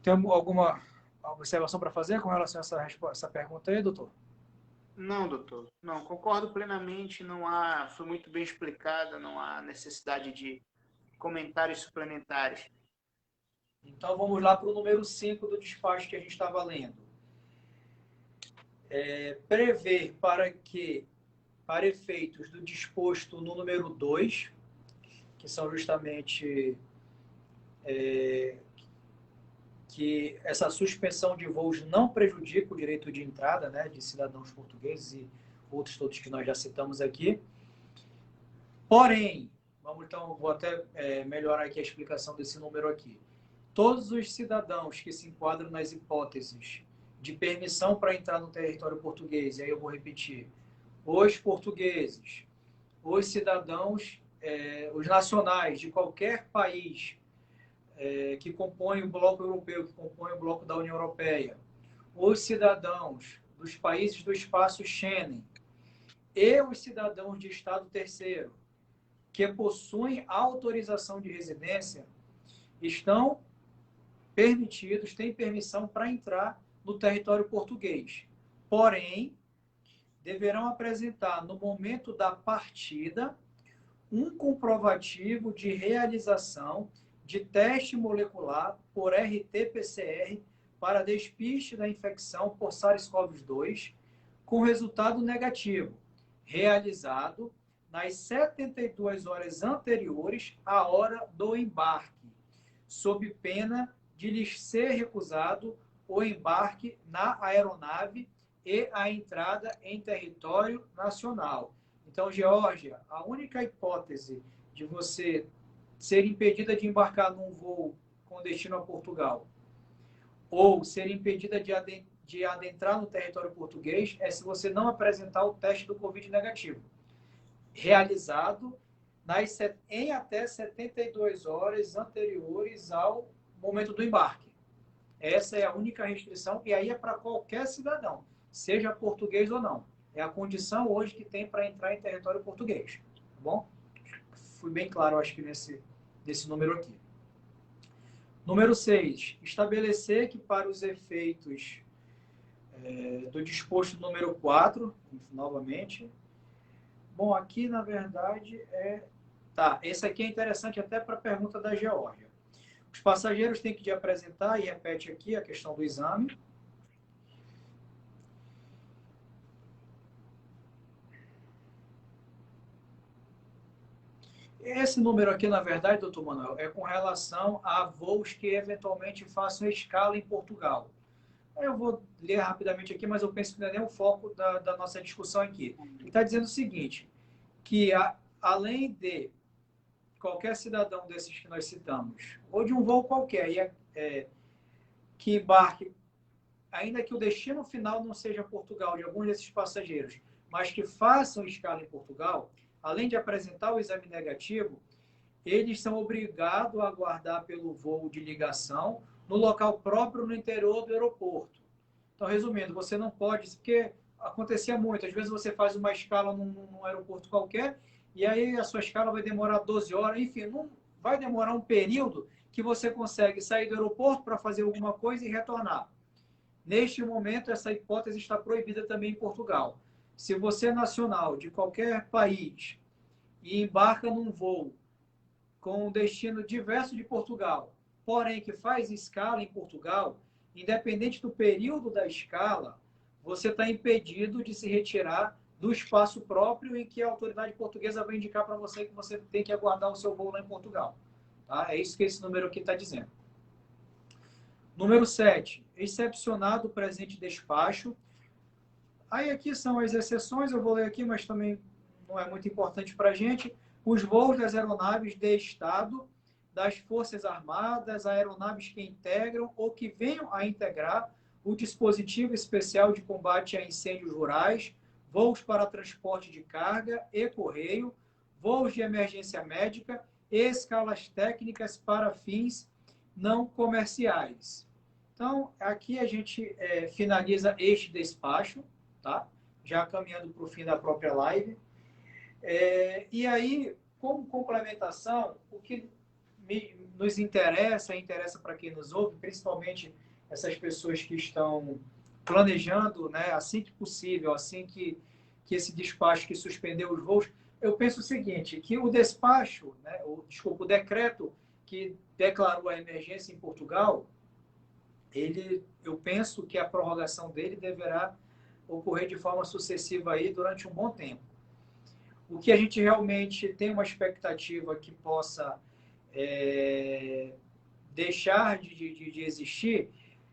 Tem alguma observação para fazer com relação a essa pergunta aí, doutor?
Não, doutor. Não, concordo plenamente. Não há, foi muito bem explicada, não há necessidade de comentários suplementares.
Então vamos lá para o número 5 do despacho que a gente estava lendo. Prever para efeitos do disposto no número 2, que são justamente que essa suspensão de voos não prejudica o direito de entrada, né, de cidadãos portugueses e outros todos que nós já citamos aqui. Porém, vou até melhorar aqui a explicação desse número aqui. Todos os cidadãos que se enquadram nas hipóteses de permissão para entrar no território português, e aí eu vou repetir, os portugueses, os cidadãos, os nacionais de qualquer país que compõem o bloco europeu, que compõem o bloco da União Europeia, os cidadãos dos países do espaço Schengen e os cidadãos de Estado terceiro que possuem autorização de residência estão permitidos, têm permissão para entrar no território português. Porém, deverão apresentar no momento da partida um comprovativo de realização de teste molecular por RT-PCR para despiste da infecção por SARS-CoV-2 com resultado negativo, realizado nas 72 horas anteriores à hora do embarque, sob pena de lhes ser recusado o embarque na aeronave e a entrada em território nacional. Então, Geórgia, a única hipótese de você ser impedida de embarcar num voo com destino a Portugal ou ser impedida de adentrar no território português é se você não apresentar o teste do Covid negativo, realizado em até 72 horas anteriores ao momento do embarque. Essa é a única restrição, e aí é para qualquer cidadão, seja português ou não. É a condição hoje que tem para entrar em território português. Tá bom? Fui bem claro, acho que nesse número aqui. Número 6. Estabelecer que para os efeitos do disposto número 4, novamente. Bom, aqui na verdade Tá, esse aqui é interessante até para a pergunta da Geórgia. Os passageiros têm que apresentar, e repete aqui a questão do exame. Esse número aqui, na verdade, doutor Manuel, é com relação a voos que eventualmente façam escala em Portugal. Eu vou ler rapidamente aqui, mas eu penso que não é nem o foco da nossa discussão aqui. Ele está dizendo o seguinte, que além de qualquer cidadão desses que nós citamos, ou de um voo qualquer, que embarque, ainda que o destino final não seja Portugal, de alguns desses passageiros, mas que façam escala em Portugal, além de apresentar o exame negativo, eles são obrigados a aguardar pelo voo de ligação no local próprio no interior do aeroporto. Então, resumindo, você não pode, porque acontecia muito. Às vezes você faz uma escala num aeroporto qualquer e aí a sua escala vai demorar 12 horas. Enfim, não vai demorar um período que você consegue sair do aeroporto para fazer alguma coisa e retornar. Neste momento, essa hipótese está proibida também em Portugal. Se você é nacional de qualquer país e embarca num voo com um destino diverso de Portugal, porém que faz escala em Portugal, independente do período da escala, você está impedido de se retirar do espaço próprio em que a autoridade portuguesa vai indicar para você que você tem que aguardar o seu voo lá em Portugal. Tá? É isso que esse número aqui está dizendo. Número 7. Excepcionado o presente despacho. Aí aqui são as exceções, eu vou ler aqui, mas também não é muito importante para a gente. Os voos das aeronaves de Estado, das Forças Armadas, aeronaves que integram ou que venham a integrar o dispositivo especial de combate a incêndios rurais, voos para transporte de carga e correio, voos de emergência médica e escalas técnicas para fins não comerciais. Então, aqui a gente finaliza este despacho, tá? Já caminhando para o fim da própria live. E aí, como complementação, o que nos interessa para quem nos ouve, principalmente essas pessoas que estão planejando, né, assim que possível, assim que esse despacho que suspendeu os voos, eu penso o seguinte, que o despacho, né, o decreto que declarou a emergência em Portugal, eu penso que a prorrogação dele deverá ocorrer de forma sucessiva aí durante um bom tempo. O que a gente realmente tem uma expectativa que possa deixar de existir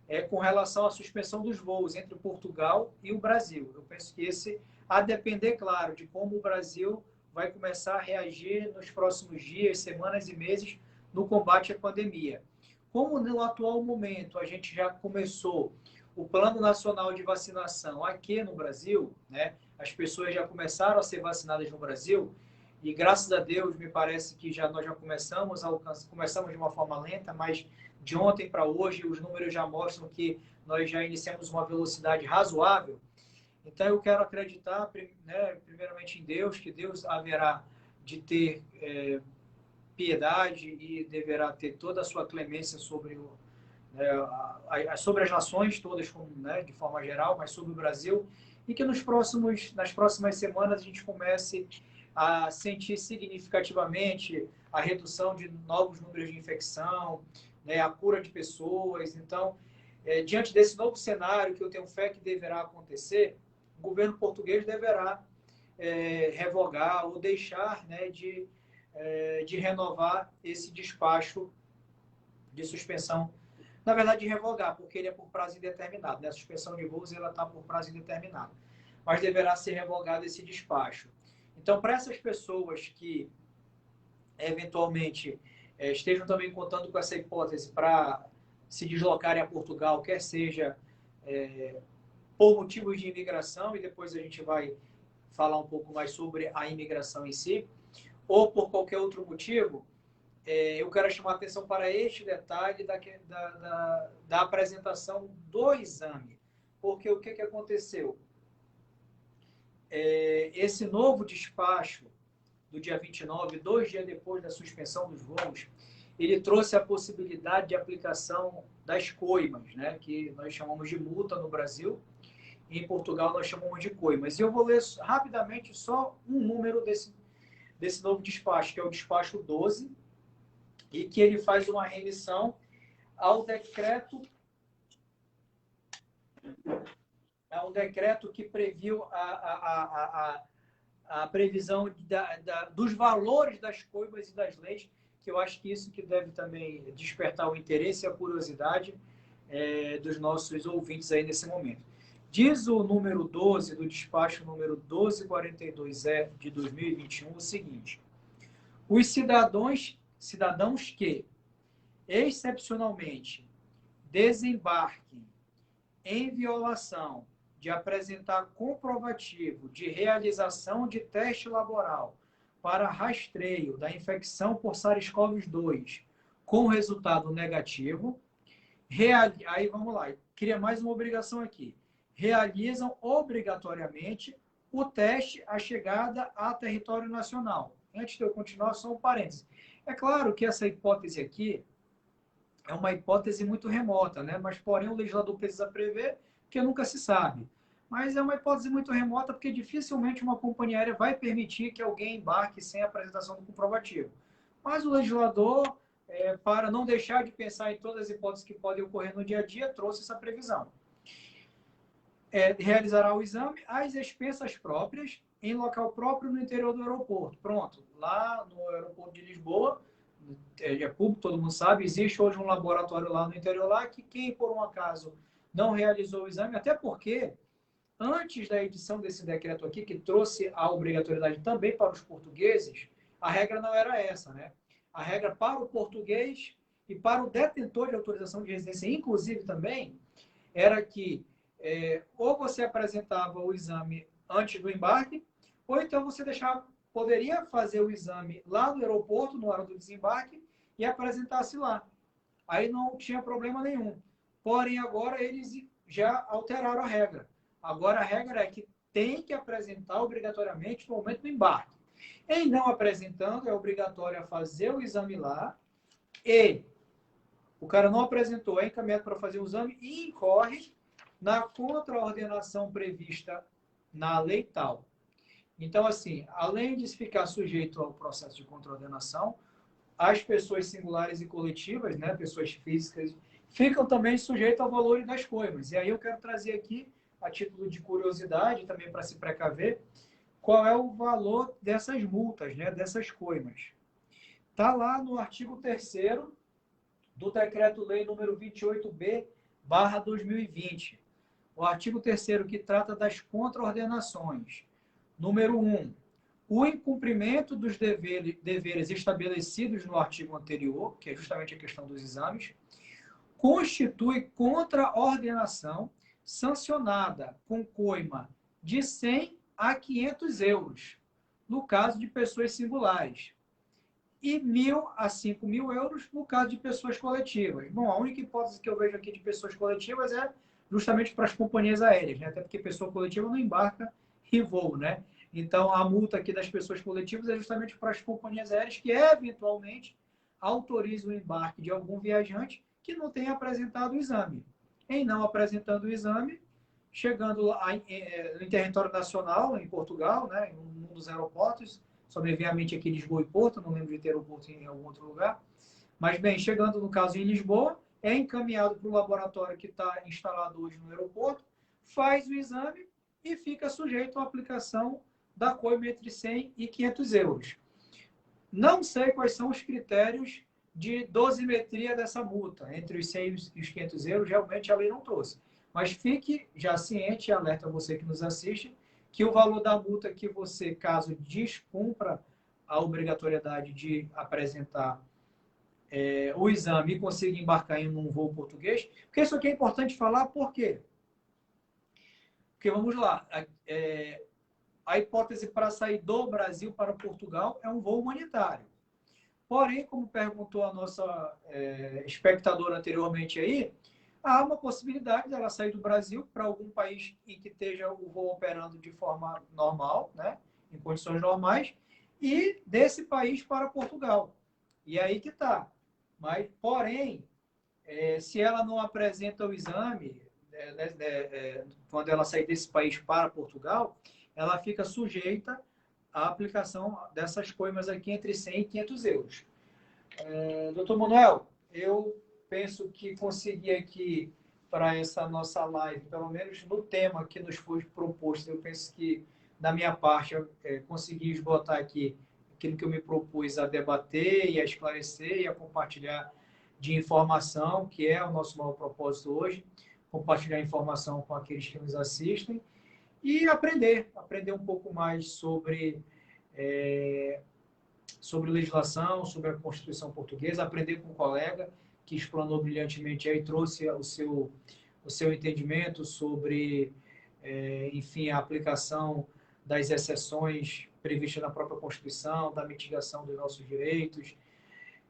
é com relação à suspensão dos voos entre Portugal e o Brasil. Eu penso que esse, a depender, claro, de como o Brasil vai começar a reagir nos próximos dias, semanas e meses no combate à pandemia. Como no atual momento a gente já começou o Plano Nacional de Vacinação aqui no Brasil, né? As pessoas já começaram a ser vacinadas no Brasil e graças a Deus me parece que nós já começamos de uma forma lenta, mas de ontem para hoje os números já mostram que nós já iniciamos uma velocidade razoável. Então eu quero acreditar, né, primeiramente em Deus, que Deus haverá de ter piedade e deverá ter toda a sua clemência sobre sobre as nações todas, né, de forma geral, mas sobre o Brasil, e que nas próximas semanas a gente comece a sentir significativamente a redução de novos números de infecção, né, a cura de pessoas. Então, diante desse novo cenário que eu tenho fé que deverá acontecer, o governo português deverá revogar ou deixar, né, de renovar esse despacho de suspensão. Na verdade, de revogar, porque ele é por prazo indeterminado. Né? A suspensão de voos está por prazo indeterminado. Mas deverá ser revogado esse despacho. Então, para essas pessoas que, eventualmente, estejam também contando com essa hipótese para se deslocarem a Portugal, quer seja por motivos de imigração, e depois a gente vai falar um pouco mais sobre a imigração em si, ou por qualquer outro motivo, eu quero chamar a atenção para este detalhe da apresentação do exame. Porque o que aconteceu? Esse novo despacho do dia 29, 2 dias depois da suspensão dos voos, ele trouxe a possibilidade de aplicação das coimas, né, que nós chamamos de multa no Brasil, e em Portugal nós chamamos de coimas. E eu vou ler rapidamente só um número desse novo despacho, que é o despacho 12, e que ele faz uma remissão ao decreto que previu a previsão dos valores das coimas e das leis, que eu acho que isso que deve também despertar o interesse e a curiosidade dos nossos ouvintes aí nesse momento. Diz o número 12 do despacho número 1242-E de 2021 o seguinte: os cidadãos que, excepcionalmente, desembarquem em violação de apresentar comprovativo de realização de teste laboral para rastreio da infecção por SARS-CoV-2 com resultado negativo, aí vamos lá, cria mais uma obrigação aqui, realizam obrigatoriamente o teste à chegada a território nacional. Antes de eu continuar, só um parênteses. É claro que essa hipótese aqui é uma hipótese muito remota, né? Mas, porém, o legislador precisa prever, porque nunca se sabe. Mas é uma hipótese muito remota, porque dificilmente uma companhia aérea vai permitir que alguém embarque sem a apresentação do comprovativo. Mas o legislador, para não deixar de pensar em todas as hipóteses que podem ocorrer no dia a dia, trouxe essa previsão. Realizará o exame às expensas próprias, em local próprio no interior do aeroporto. Pronto, lá no aeroporto de Lisboa, é público, todo mundo sabe, existe hoje um laboratório lá no interior lá que quem, por um acaso, não realizou o exame, até porque, antes da edição desse decreto aqui, que trouxe a obrigatoriedade também para os portugueses, a regra não era essa, né? A regra para o português e para o detentor de autorização de residência, inclusive também, era que ou você apresentava o exame antes do embarque, ou então você poderia fazer o exame lá no aeroporto, na hora do desembarque, e apresentar-se lá. Aí não tinha problema nenhum. Porém, agora eles já alteraram a regra. Agora a regra é que tem que apresentar obrigatoriamente no momento do embarque. Em não apresentando, é obrigatório fazer o exame lá, e o cara não apresentou, é encaminhado para fazer o exame e incorre na contraordenação prevista na lei tal. Então, assim, além de ficar sujeito ao processo de contraordenação, as pessoas singulares e coletivas, né, pessoas físicas, ficam também sujeitas ao valor das coimas. E aí eu quero trazer aqui, a título de curiosidade, também para se precaver, qual é o valor dessas multas, né, dessas coimas. Está lá no artigo 3º do Decreto-Lei número 28B/2020. O artigo 3º que trata das contraordenações. Número 1. O incumprimento dos deveres estabelecidos no artigo anterior, que é justamente a questão dos exames, constitui contraordenação sancionada com coima de 100 a 500 euros, no caso de pessoas singulares, e 1.000 a 5.000 euros no caso de pessoas coletivas. Bom, a única hipótese que eu vejo aqui de pessoas coletivas é justamente para as companhias aéreas, né? Até porque pessoa coletiva não embarca em voo, né? Então, a multa aqui das pessoas coletivas é justamente para as companhias aéreas que, eventualmente, autorizam o embarque de algum viajante que não tenha apresentado o exame. Em não apresentando o exame, chegando lá em território nacional, em Portugal, né, em um dos aeroportos, só me vem à mente aqui Lisboa e Porto, não lembro de ter aeroporto em algum outro lugar. Mas, bem, chegando, no caso, em Lisboa, é encaminhado para o laboratório que está instalado hoje no aeroporto, faz o exame e fica sujeito à aplicação da coima entre 100 e 500 euros. Não sei quais são os critérios de dosimetria dessa multa, entre os 100 e os 500 euros, realmente a lei não trouxe. Mas fique já ciente, alerta você que nos assiste, que o valor da multa que você, caso descumpra a obrigatoriedade de apresentar o exame e consiga embarcar em um voo português, porque isso aqui é importante falar, por quê? Porque, vamos lá, a hipótese para sair do Brasil para Portugal é um voo humanitário. Porém, como perguntou a nossa espectadora anteriormente aí, há uma possibilidade dela sair do Brasil para algum país em que esteja o voo operando de forma normal, né, em condições normais, e desse país para Portugal. E aí que está. Mas, porém, se ela não apresenta o exame, quando ela sair desse país para Portugal, ela fica sujeita à aplicação dessas coimas aqui entre 100 e 500 euros. Doutor Manuel, eu penso que consegui aqui, para essa nossa live, pelo menos no tema que nos foi proposto, eu penso que, da minha parte, eu consegui esgotar aqui aquilo que eu me propus a debater e a esclarecer e a compartilhar de informação, que é o nosso maior propósito hoje, compartilhar informação com aqueles que nos assistem e aprender um pouco mais sobre legislação, sobre a Constituição Portuguesa, aprender com um colega que explanou brilhantemente aí, trouxe o seu entendimento sobre, enfim, a aplicação das exceções previstas na própria Constituição, da mitigação dos nossos direitos.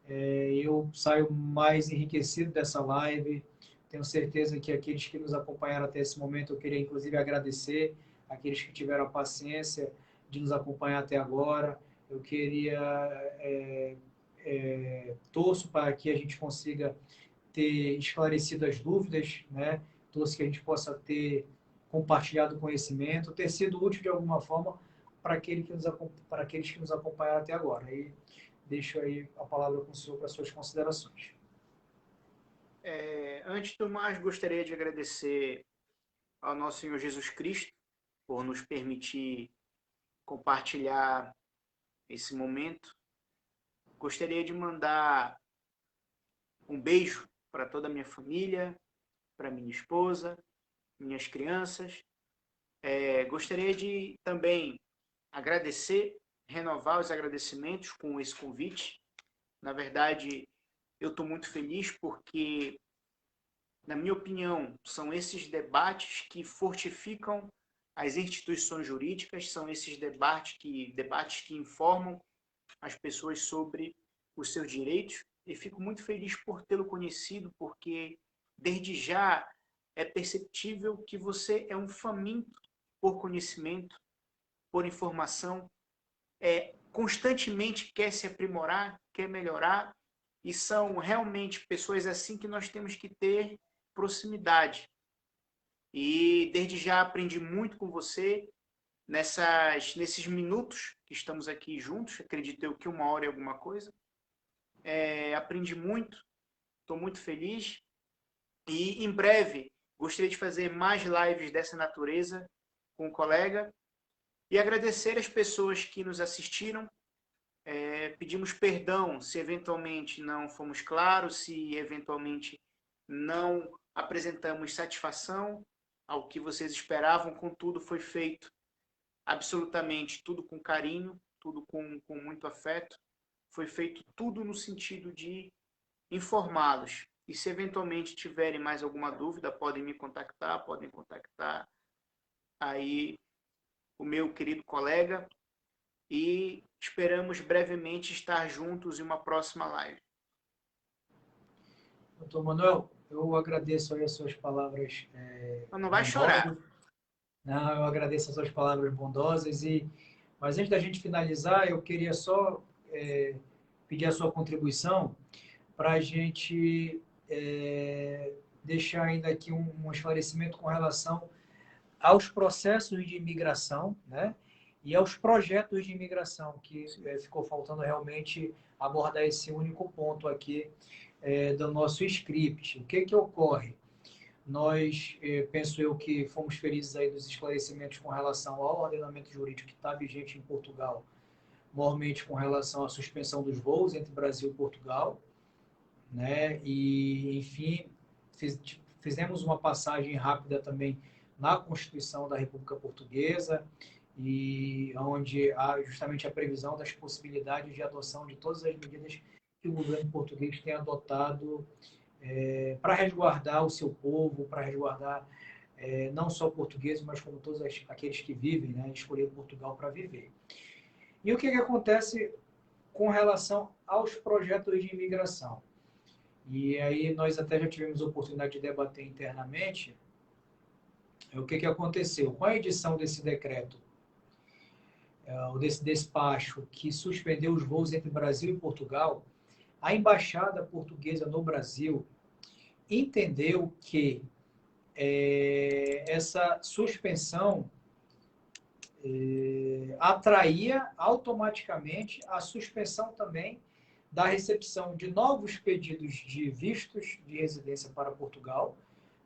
Eu saio mais enriquecido dessa live, Tenho certeza que aqueles que nos acompanharam até esse momento, eu queria inclusive agradecer aqueles que tiveram a paciência de nos acompanhar até agora. Eu queria, torço para que a gente consiga ter esclarecido as dúvidas, né? Torço que a gente possa ter compartilhado conhecimento, ter sido útil de alguma forma para aqueles que nos acompanharam até agora. E deixo aí a palavra com o senhor para as suas considerações.
Antes do mais, gostaria de agradecer ao nosso Senhor Jesus Cristo por nos permitir compartilhar esse momento. Gostaria de mandar um beijo para toda a minha família, para minha esposa, minhas crianças. Gostaria de também agradecer, renovar os agradecimentos com esse convite. Na verdade, eu estou muito feliz porque, na minha opinião, são esses debates que fortificam as instituições jurídicas, são esses debates que informam as pessoas sobre os seus direitos, e fico muito feliz por tê-lo conhecido, porque desde já é perceptível que você é um faminto por conhecimento, por informação, constantemente quer se aprimorar, quer melhorar, e são realmente pessoas assim que nós temos que ter proximidade. E desde já aprendi muito com você nesses minutos que estamos aqui juntos, acredito eu que 1 hora e alguma coisa. Aprendi muito, estou muito feliz, e em breve gostaria de fazer mais lives dessa natureza com o colega, e agradecer as pessoas que nos assistiram. Pedimos perdão se eventualmente não fomos claros, se eventualmente não apresentamos satisfação ao que vocês esperavam. Contudo, foi feito absolutamente tudo com carinho, tudo com muito afeto. Foi feito tudo no sentido de informá-los. E se eventualmente tiverem mais alguma dúvida, podem me contactar, podem contactar aí o meu querido colega, e esperamos brevemente estar juntos em uma próxima live.
Doutor Manuel, eu agradeço aí as suas palavras
Mas não vai
bondosas.
chorar.
Não, eu agradeço as suas palavras bondosas, mas antes da gente finalizar, eu queria só pedir a sua contribuição para a gente deixar ainda aqui um esclarecimento com relação aos processos de imigração, né? E aos projetos de imigração, que ficou faltando realmente abordar esse único ponto aqui do nosso script. O que ocorre? Nós, penso eu, que fomos felizes aí dos esclarecimentos com relação ao ordenamento jurídico que está vigente em Portugal, normalmente com relação à suspensão dos voos entre Brasil e Portugal, né? E, enfim, fizemos uma passagem rápida também na Constituição da República Portuguesa, e onde há justamente a previsão das possibilidades de adoção de todas as medidas que o governo português tem adotado para resguardar o seu povo, para resguardar não só portugueses, mas como todos aqueles que vivem, né, escolher Portugal para viver. E o que acontece com relação aos projetos de imigração? E aí nós até já tivemos a oportunidade de debater internamente o que aconteceu. Com a edição desse decreto, desse despacho que suspendeu os voos entre Brasil e Portugal, a Embaixada Portuguesa no Brasil entendeu que essa suspensão atraía automaticamente a suspensão também da recepção de novos pedidos de vistos de residência para Portugal,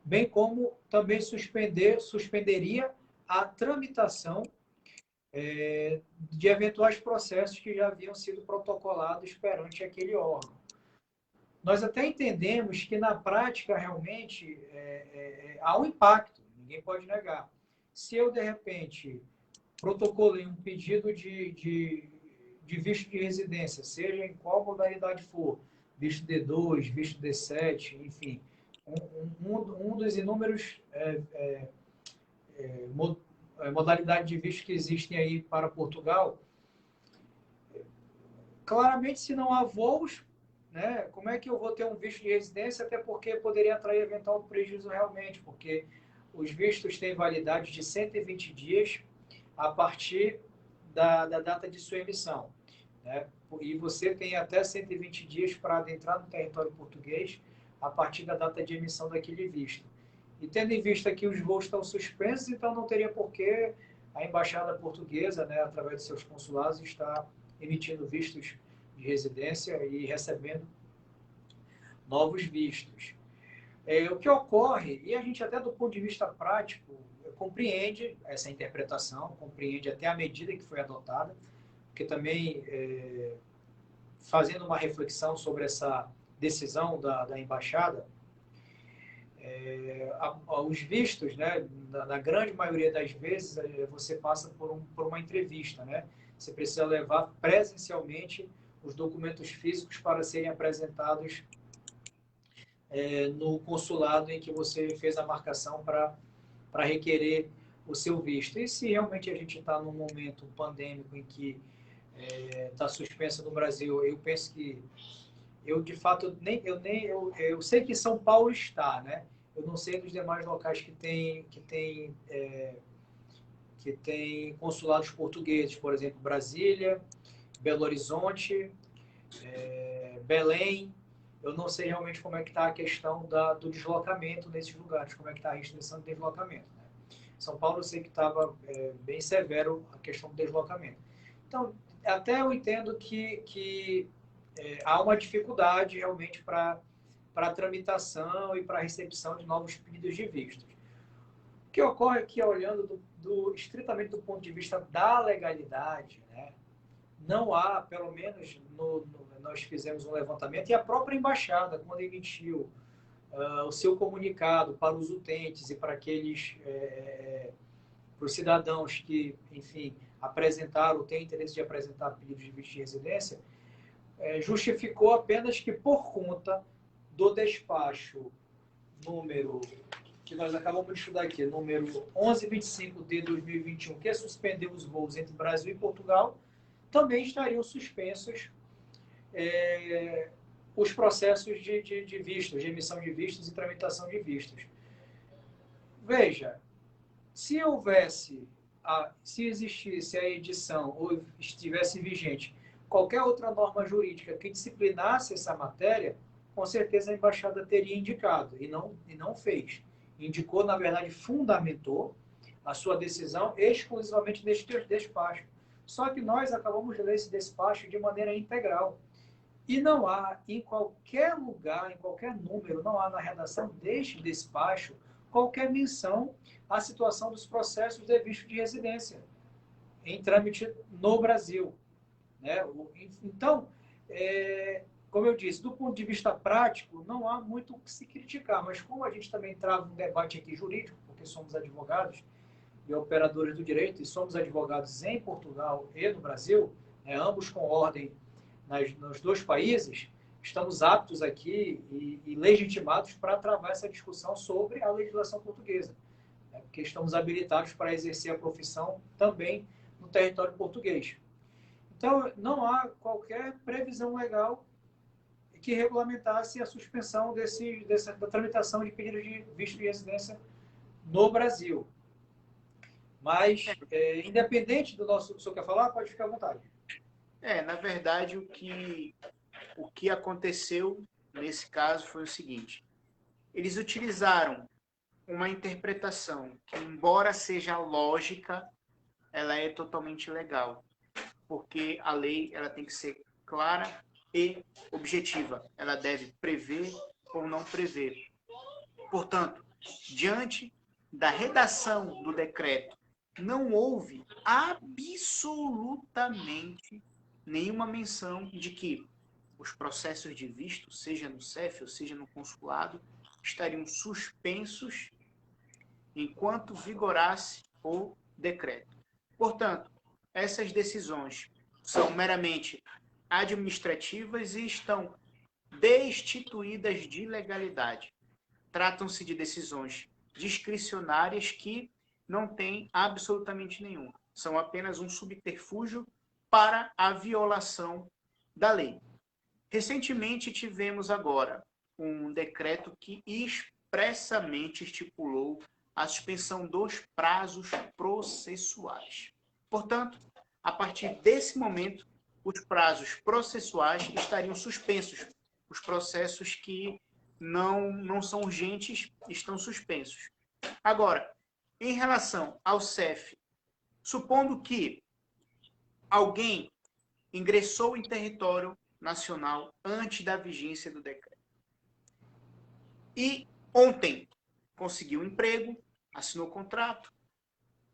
bem como também suspenderia a tramitação de eventuais processos que já haviam sido protocolados perante aquele órgão. Nós até entendemos que, na prática, realmente, há um impacto, ninguém pode negar. Se eu, de repente, protocolei um pedido de visto de residência, seja em qual modalidade for, visto D2, visto D7, enfim, um dos inúmeros modalidades de visto que existem aí para Portugal, claramente, se não há voos, né? Como é que eu vou ter um visto de residência? Até porque poderia atrair eventual prejuízo realmente, porque os vistos têm validade de 120 dias a partir da data de sua emissão, né? E você tem até 120 dias para adentrar no território português a partir da data de emissão daquele visto. E tendo em vista que os voos estão suspensos, então não teria por que a embaixada portuguesa, né, através de seus consulados, estar emitindo vistos de residência e recebendo novos vistos. O que ocorre, e a gente até do ponto de vista prático, compreende essa interpretação, compreende até a medida que foi adotada, porque também, fazendo uma reflexão sobre essa decisão da embaixada, os vistos, né, na grande maioria das vezes, você passa por uma entrevista, né? Você precisa levar presencialmente os documentos físicos para serem apresentados no consulado em que você fez a marcação para requerer o seu visto. E se realmente a gente está num momento pandêmico em que está suspensa no Brasil, eu penso que eu de fato eu sei que São Paulo está, né? Eu não sei dos demais locais que tem consulados portugueses, por exemplo, Brasília, Belo Horizonte, Belém. Eu não sei realmente como é que está a questão do deslocamento nesses lugares, como é que está a restrição de deslocamento, né? São Paulo eu sei que estava bem severo a questão do deslocamento. Então, até eu entendo que há uma dificuldade realmente para a tramitação e para a recepção de novos pedidos de vistos. O que ocorre aqui, olhando estritamente do ponto de vista da legalidade, né? Não há, pelo menos nós fizemos um levantamento, e a própria embaixada, quando emitiu o seu comunicado para os utentes e para para os cidadãos que, enfim, apresentaram, têm interesse de apresentar pedidos de visto de residência, justificou apenas que por conta do despacho número, que nós acabamos de estudar aqui, número 1125 de 2021, que suspendeu os voos entre Brasil e Portugal, também estariam suspensos os processos de vistos, de emissão de vistos e tramitação de vistos. Veja, se existisse a edição ou estivesse vigente qualquer outra norma jurídica que disciplinasse essa matéria, com certeza a embaixada teria indicado, e não fez. Indicou, na verdade, fundamentou a sua decisão exclusivamente neste despacho. Só que nós acabamos de ler esse despacho de maneira integral. E não há, em qualquer lugar, em qualquer número, não há na redação deste despacho qualquer menção à situação dos processos de visto de residência em trâmite no Brasil, né? Então, como eu disse, do ponto de vista prático, não há muito o que se criticar, mas como a gente também trava um debate aqui jurídico, porque somos advogados e operadores do direito, e somos advogados em Portugal e no Brasil, né, ambos com ordem nos dois países, estamos aptos aqui e legitimados para travar essa discussão sobre a legislação portuguesa, né, porque estamos habilitados para exercer a profissão também no território português. Então, não há qualquer previsão legal que regulamentasse a suspensão da tramitação de pedidos de visto de residência no Brasil. Mas, independente do nosso... O senhor quer falar? Pode ficar à vontade.
Na verdade, o que aconteceu nesse caso foi o seguinte. Eles utilizaram uma interpretação que, embora seja lógica, ela é totalmente legal. Porque a lei ela tem que ser clara e objetiva. Ela deve prever ou não prever. Portanto, diante da redação do decreto, não houve absolutamente nenhuma menção de que os processos de visto, seja no CEF ou seja no consulado, estariam suspensos enquanto vigorasse o decreto. Portanto, essas decisões são meramente administrativas e estão destituídas de legalidade. Tratam-se de decisões discricionárias que não têm absolutamente nenhum. São apenas um subterfúgio para a violação da lei. Recentemente tivemos agora um decreto que expressamente estipulou a suspensão dos prazos processuais. Portanto, a partir desse momento, os prazos processuais estariam suspensos. Os processos que não são urgentes estão suspensos. Agora, em relação ao CEF, supondo que alguém ingressou em território nacional antes da vigência do decreto e ontem conseguiu um emprego, assinou contrato,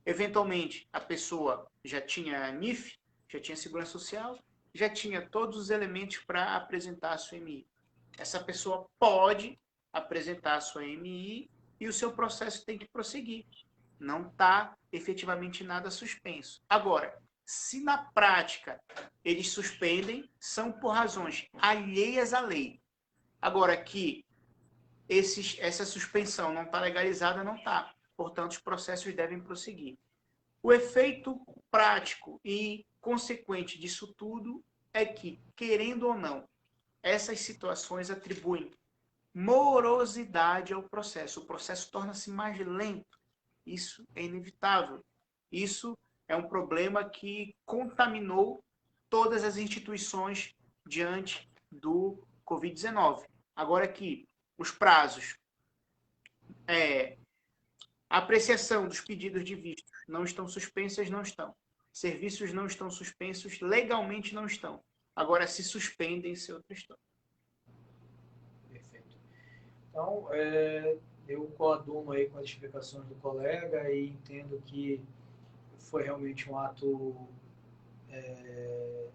eventualmente a pessoa já tinha NIF, já tinha Segurança Social, já tinha todos os elementos para apresentar a sua MI. Essa pessoa pode apresentar a sua MI e o seu processo tem que prosseguir. Não está efetivamente nada suspenso. Agora, se na prática eles suspendem, são por razões alheias à lei. Agora que essa suspensão não está legalizada, não está. Portanto, os processos devem prosseguir. O efeito prático e consequente disso tudo é que, querendo ou não, essas situações atribuem morosidade ao processo. O processo torna-se mais lento. Isso é inevitável. Isso é um problema que contaminou todas as instituições diante do Covid-19. Agora que os prazos, a apreciação dos pedidos de visto não estão suspensas, não estão. Serviços não estão suspensos, legalmente não estão. Agora, se suspendem, isso é outra história.
Perfeito. Então, eu coaduno aí com as explicações do colega e entendo que foi realmente um ato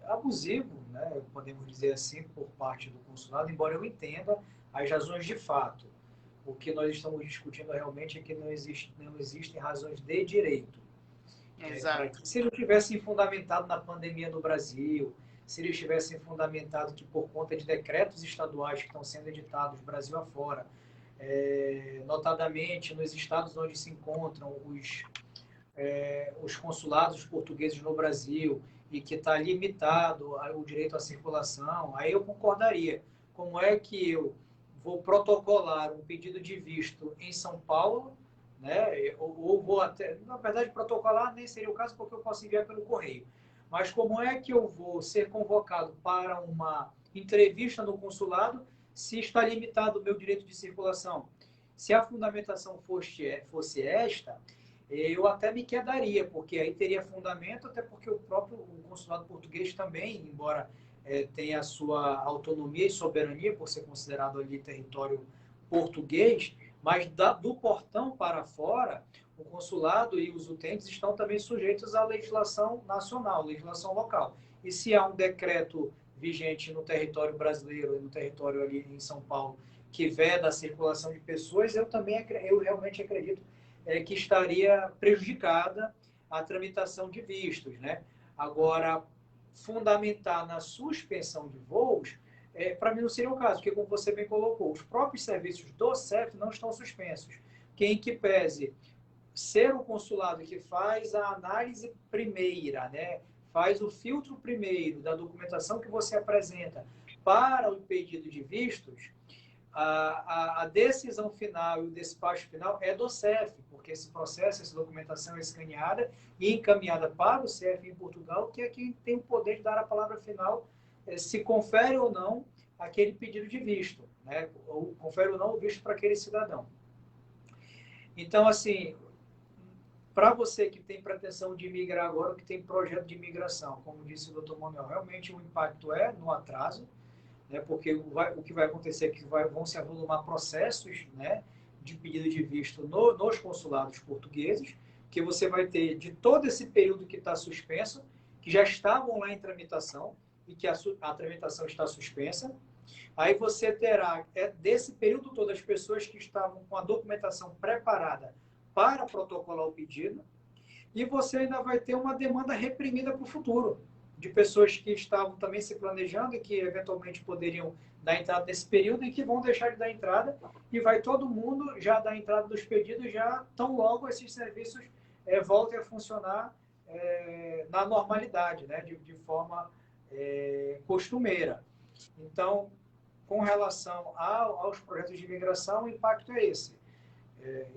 abusivo, né? Podemos dizer assim, por parte do consulado, embora eu entenda as razões de fato. O que nós estamos discutindo realmente é que não existem razões de direito.
Exato.
Se eles tivessem fundamentado na pandemia no Brasil, se eles tivessem fundamentado que por conta de decretos estaduais que estão sendo editados Brasil afora, notadamente nos estados onde se encontram os consulados portugueses no Brasil e que está limitado o direito à circulação, aí eu concordaria. Como é que eu vou protocolar um pedido de visto em São Paulo, né? Ou vou até, na verdade, protocolar nem seria o caso porque eu posso enviar pelo correio. Mas como é que eu vou ser convocado para uma entrevista no consulado se está limitado o meu direito de circulação? Se a fundamentação fosse esta, eu até me quedaria, porque aí teria fundamento, até porque o próprio consulado português também, embora tenha a sua autonomia e soberania por ser considerado ali território português, mas do portão para fora, o consulado e os utentes estão também sujeitos à legislação nacional, legislação local. E se há um decreto vigente no território brasileiro, no território ali em São Paulo, que veda a circulação de pessoas, eu realmente acredito que estaria prejudicada a tramitação de vistos, né? Agora, fundamentar na suspensão de voos, para mim não seria o caso, porque como você bem colocou, os próprios serviços do CEF não estão suspensos. Quem que pese ser o consulado que faz a análise primeira, né? Faz o filtro primeiro da documentação que você apresenta para o pedido de vistos, a decisão final e o despacho final é do CEF, porque esse processo, essa documentação é escaneada e encaminhada para o CEF em Portugal, que é quem tem o poder de dar a palavra final, se confere ou não aquele pedido de visto, né? Ou confere ou não o visto para aquele cidadão. Então, assim, para você que tem pretensão de migrar agora, que tem projeto de imigração, como disse o Dr. Manuel, realmente o impacto é no atraso, né, porque o que vai acontecer é que vão se avolumar processos, né, de pedido de visto nos consulados portugueses, que você vai ter de todo esse período que está suspenso, que já estavam lá em tramitação e que a tramitação está suspensa. Aí você terá, desse período todo, as pessoas que estavam com a documentação preparada para protocolar o pedido, e você ainda vai ter uma demanda reprimida para o futuro, de pessoas que estavam também se planejando e que eventualmente poderiam dar entrada nesse período e que vão deixar de dar entrada, e vai todo mundo já dar entrada dos pedidos já tão logo esses serviços voltem a funcionar na normalidade, né, de forma costumeira. Então, com relação aos projetos de imigração, o impacto é esse.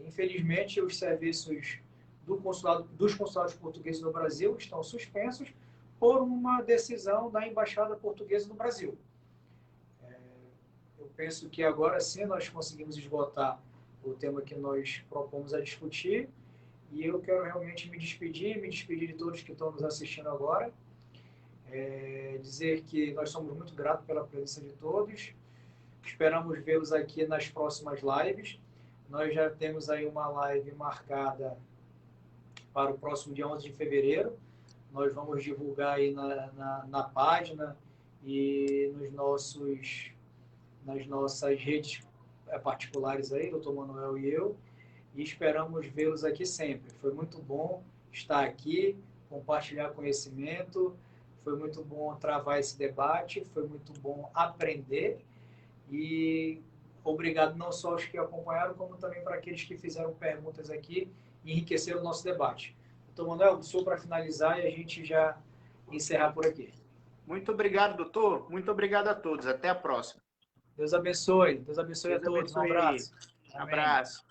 Infelizmente, os serviços dos consulados portugueses no Brasil estão suspensos por uma decisão da Embaixada Portuguesa no Brasil. Eu penso que agora sim nós conseguimos esgotar o tema que nós propomos a discutir, e eu quero realmente me despedir de todos que estão nos assistindo agora, dizer que nós somos muito gratos pela presença de todos, esperamos vê-los aqui nas próximas lives. Nós já temos aí uma live marcada para o próximo dia 11 de fevereiro. Nós vamos divulgar aí na página e nas nossas redes particulares aí, Dr. Manuel e eu, e esperamos vê-los aqui sempre. Foi muito bom estar aqui, compartilhar conhecimento, foi muito bom travar esse debate, foi muito bom aprender, e obrigado não só aos que acompanharam, como também para aqueles que fizeram perguntas aqui e enriqueceram o nosso debate. Então, Manuel, sou para finalizar e a gente já encerrar por aqui.
Muito obrigado, doutor. Muito obrigado a todos. Até a próxima.
Deus abençoe. Deus abençoe a todos. Um abraço.
Um abraço.